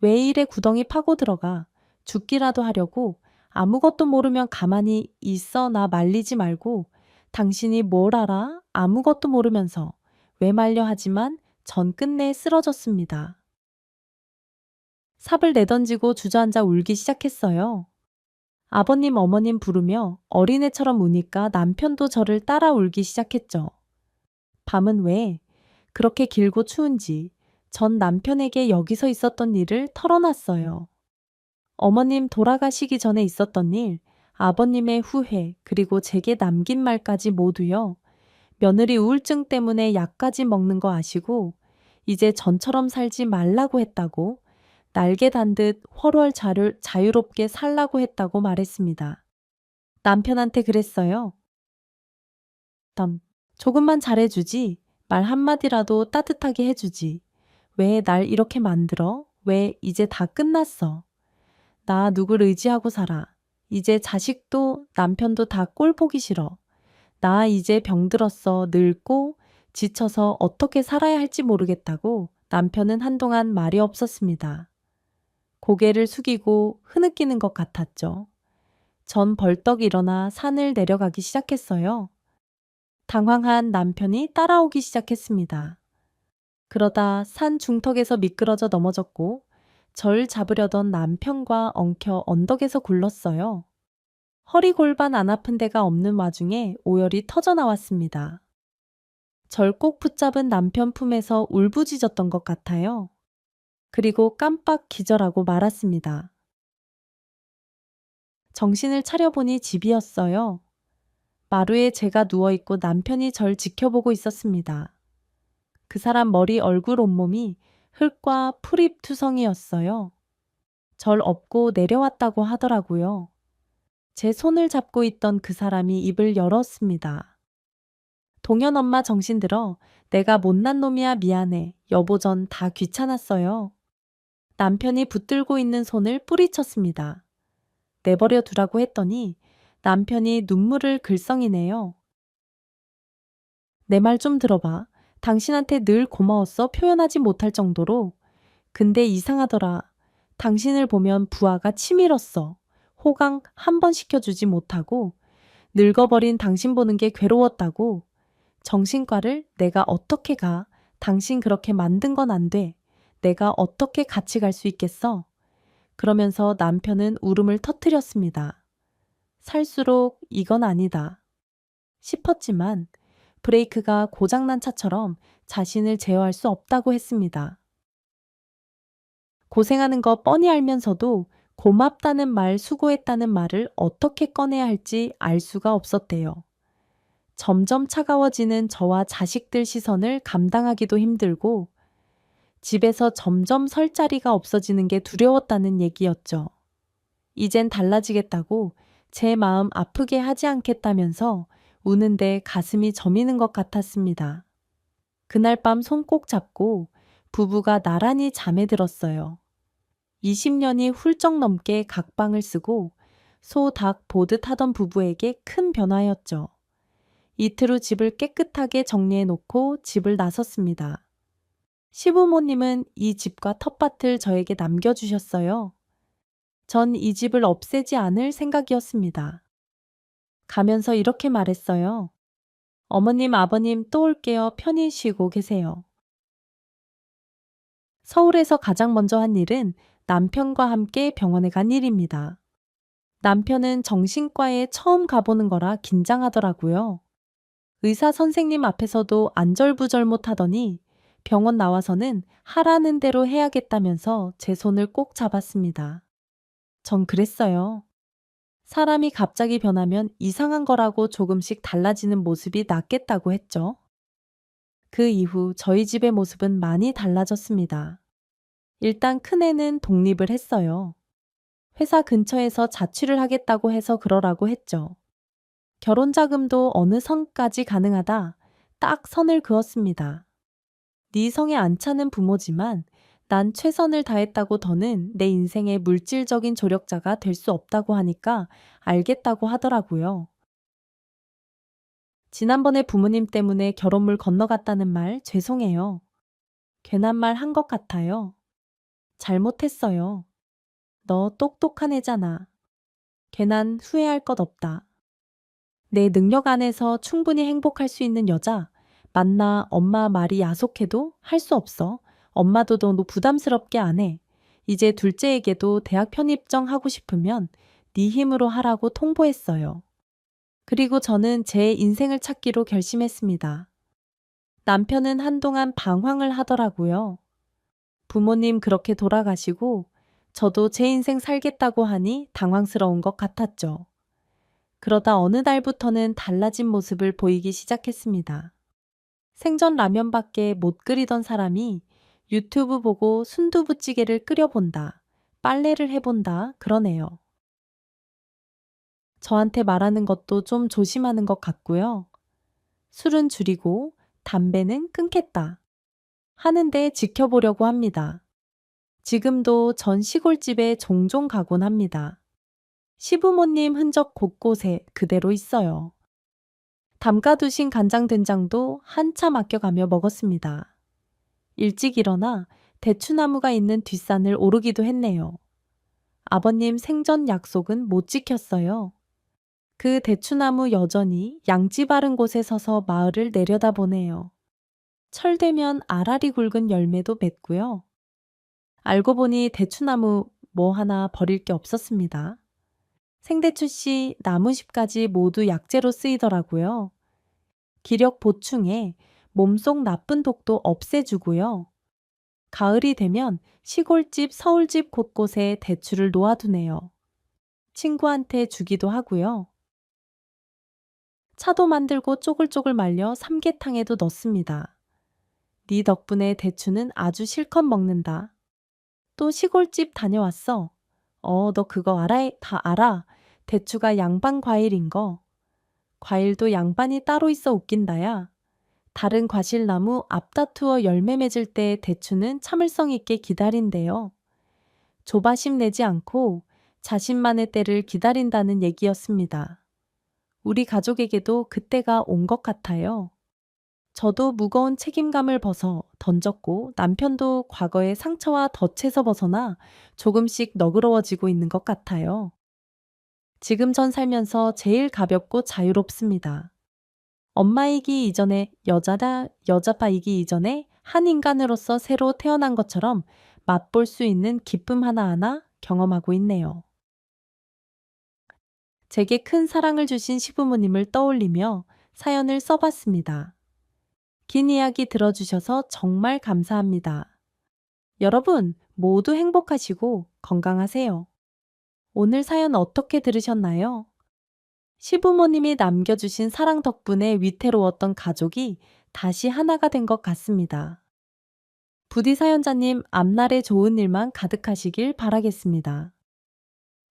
왜 이래 구덩이 파고 들어가. 죽기라도 하려고 아무것도 모르면 가만히 있어 나 말리지 말고 당신이 뭘 알아? 아무것도 모르면서 왜 말려 하지만 전 끝내 쓰러졌습니다. 삽을 내던지고 주저앉아 울기 시작했어요. 아버님 어머님 부르며 어린애처럼 우니까 남편도 저를 따라 울기 시작했죠. 밤은 왜 그렇게 길고 추운지 전 남편에게 여기서 있었던 일을 털어놨어요. 어머님 돌아가시기 전에 있었던 일, 아버님의 후회, 그리고 제게 남긴 말까지 모두요. 며느리 우울증 때문에 약까지 먹는 거 아시고 이제 전처럼 살지 말라고 했다고 날개 단 듯 훨훨 자유롭게 살라고 했다고 말했습니다. 남편한테 그랬어요. 조금만 잘해주지. 말 한마디라도 따뜻하게 해주지. 왜 날 이렇게 만들어? 왜 이제 다 끝났어? 나 누굴 의지하고 살아. 이제 자식도 남편도 다 꼴 보기 싫어. 나 이제 병들었어. 늙고 지쳐서 어떻게 살아야 할지 모르겠다고 남편은 한동안 말이 없었습니다. 고개를 숙이고 흐느끼는 것 같았죠. 전 벌떡 일어나 산을 내려가기 시작했어요. 당황한 남편이 따라오기 시작했습니다. 그러다 산 중턱에서 미끄러져 넘어졌고 절 잡으려던 남편과 엉켜 언덕에서 굴렀어요. 허리 골반 안 아픈 데가 없는 와중에 오열이 터져 나왔습니다. 절 꼭 붙잡은 남편 품에서 울부짖었던 것 같아요. 그리고 깜빡 기절하고 말았습니다. 정신을 차려보니 집이었어요. 마루에 제가 누워있고 남편이 절 지켜보고 있었습니다. 그 사람 머리, 얼굴, 온몸이 흙과 풀잎 투성이었어요. 절 업고 내려왔다고 하더라고요. 제 손을 잡고 있던 그 사람이 입을 열었습니다. 동현 엄마 정신 들어. 내가 못난 놈이야 미안해. 여보 전 다 귀찮았어요. 남편이 붙들고 있는 손을 뿌리쳤습니다. 내버려 두라고 했더니 남편이 눈물을 글썽이네요. 내 말 좀 들어봐. 당신한테 늘 고마웠어 표현하지 못할 정도로. 근데 이상하더라. 당신을 보면 부하가 치밀었어. 호강 한 번 시켜주지 못하고 늙어버린 당신 보는 게 괴로웠다고. 정신과를 내가 어떻게 가? 당신 그렇게 만든 건 안 돼. 내가 어떻게 같이 갈 수 있겠어? 그러면서 남편은 울음을 터뜨렸습니다. 살수록 이건 아니다 싶었지만 브레이크가 고장난 차처럼 자신을 제어할 수 없다고 했습니다. 고생하는 거 뻔히 알면서도 고맙다는 말, 수고했다는 말을 어떻게 꺼내야 할지 알 수가 없었대요. 점점 차가워지는 저와 자식들 시선을 감당하기도 힘들고 집에서 점점 설 자리가 없어지는 게 두려웠다는 얘기였죠. 이젠 달라지겠다고 제 마음 아프게 하지 않겠다면서 우는데 가슴이 저미는 것 같았습니다. 그날 밤 손 꼭 잡고 부부가 나란히 잠에 들었어요. 20년이 훌쩍 넘게 각방을 쓰고 소, 닭 보듯 하던 부부에게 큰 변화였죠. 이틀 후 집을 깨끗하게 정리해 놓고 집을 나섰습니다. 시부모님은 이 집과 텃밭을 저에게 남겨주셨어요. 전 이 집을 없애지 않을 생각이었습니다. 가면서 이렇게 말했어요. 어머님, 아버님 또 올게요. 편히 쉬고 계세요. 서울에서 가장 먼저 한 일은 남편과 함께 병원에 간 일입니다. 남편은 정신과에 처음 가보는 거라 긴장하더라고요. 의사 선생님 앞에서도 안절부절 못하더니 병원 나와서는 하라는 대로 해야겠다면서 제 손을 꼭 잡았습니다. 전 그랬어요. 사람이 갑자기 변하면 이상한 거라고 조금씩 달라지는 모습이 낫겠다고 했죠. 그 이후 저희 집의 모습은 많이 달라졌습니다. 일단 큰애는 독립을 했어요. 회사 근처에서 자취를 하겠다고 해서 그러라고 했죠. 결혼 자금도 어느 선까지 가능하다 딱 선을 그었습니다. 네 성에 안 차는 부모지만 난 최선을 다했다고 더는 내 인생의 물질적인 조력자가 될 수 없다고 하니까 알겠다고 하더라고요. 지난번에 부모님 때문에 결혼물 건너갔다는 말 죄송해요. 괜한 말 한 것 같아요. 잘못했어요. 너 똑똑한 애잖아. 괜한 후회할 것 없다. 내 능력 안에서 충분히 행복할 수 있는 여자 만나 엄마 말이 야속해도 할 수 없어. 엄마도 너무 부담스럽게 안 해. 이제 둘째에게도 대학 편입정하고 싶으면 네 힘으로 하라고 통보했어요. 그리고 저는 제 인생을 찾기로 결심했습니다. 남편은 한동안 방황을 하더라고요. 부모님 그렇게 돌아가시고 저도 제 인생 살겠다고 하니 당황스러운 것 같았죠. 그러다 어느 날부터는 달라진 모습을 보이기 시작했습니다. 생전 라면밖에 못 끓이던 사람이 유튜브 보고 순두부찌개를 끓여본다, 빨래를 해본다 그러네요. 저한테 말하는 것도 좀 조심하는 것 같고요. 술은 줄이고 담배는 끊겠다 하는데 지켜보려고 합니다. 지금도 전 시골집에 종종 가곤 합니다. 시부모님 흔적 곳곳에 그대로 있어요. 담가두신 간장된장도 한참 아껴가며 먹었습니다. 일찍 일어나 대추나무가 있는 뒷산을 오르기도 했네요. 아버님 생전 약속은 못 지켰어요. 그 대추나무 여전히 양지 바른 곳에 서서 마을을 내려다보네요. 철 되면 알알이 굵은 열매도 맺고요. 알고 보니 대추나무 뭐 하나 버릴 게 없었습니다. 생대추씨, 나무잎까지 모두 약재로 쓰이더라고요. 기력 보충에 몸속 나쁜 독도 없애주고요. 가을이 되면 시골집, 서울집 곳곳에 대추를 놓아두네요. 친구한테 주기도 하고요. 차도 만들고 쪼글쪼글 말려 삼계탕에도 넣습니다. 네 덕분에 대추는 아주 실컷 먹는다. 또 시골집 다녀왔어. 너 그거 알아? 다 알아. 대추가 양반 과일인 거. 과일도 양반이 따로 있어 웃긴다야. 다른 과실나무 앞다투어 열매 맺을 때 대추는 참을성 있게 기다린대요. 조바심 내지 않고 자신만의 때를 기다린다는 얘기였습니다. 우리 가족에게도 그때가 온 것 같아요. 저도 무거운 책임감을 벗어 던졌고 남편도 과거의 상처와 덫에서 벗어나 조금씩 너그러워지고 있는 것 같아요. 지금 전 살면서 제일 가볍고 자유롭습니다. 엄마이기 이전에 여자파이기 이전에 한 인간으로서 새로 태어난 것처럼 맛볼 수 있는 기쁨 하나하나 경험하고 있네요. 제게 큰 사랑을 주신 시부모님을 떠올리며 사연을 써봤습니다. 긴 이야기 들어주셔서 정말 감사합니다. 여러분 모두 행복하시고 건강하세요. 오늘 사연 어떻게 들으셨나요? 시부모님이 남겨주신 사랑 덕분에 위태로웠던 가족이 다시 하나가 된 것 같습니다. 부디 사연자님 앞날에 좋은 일만 가득하시길 바라겠습니다.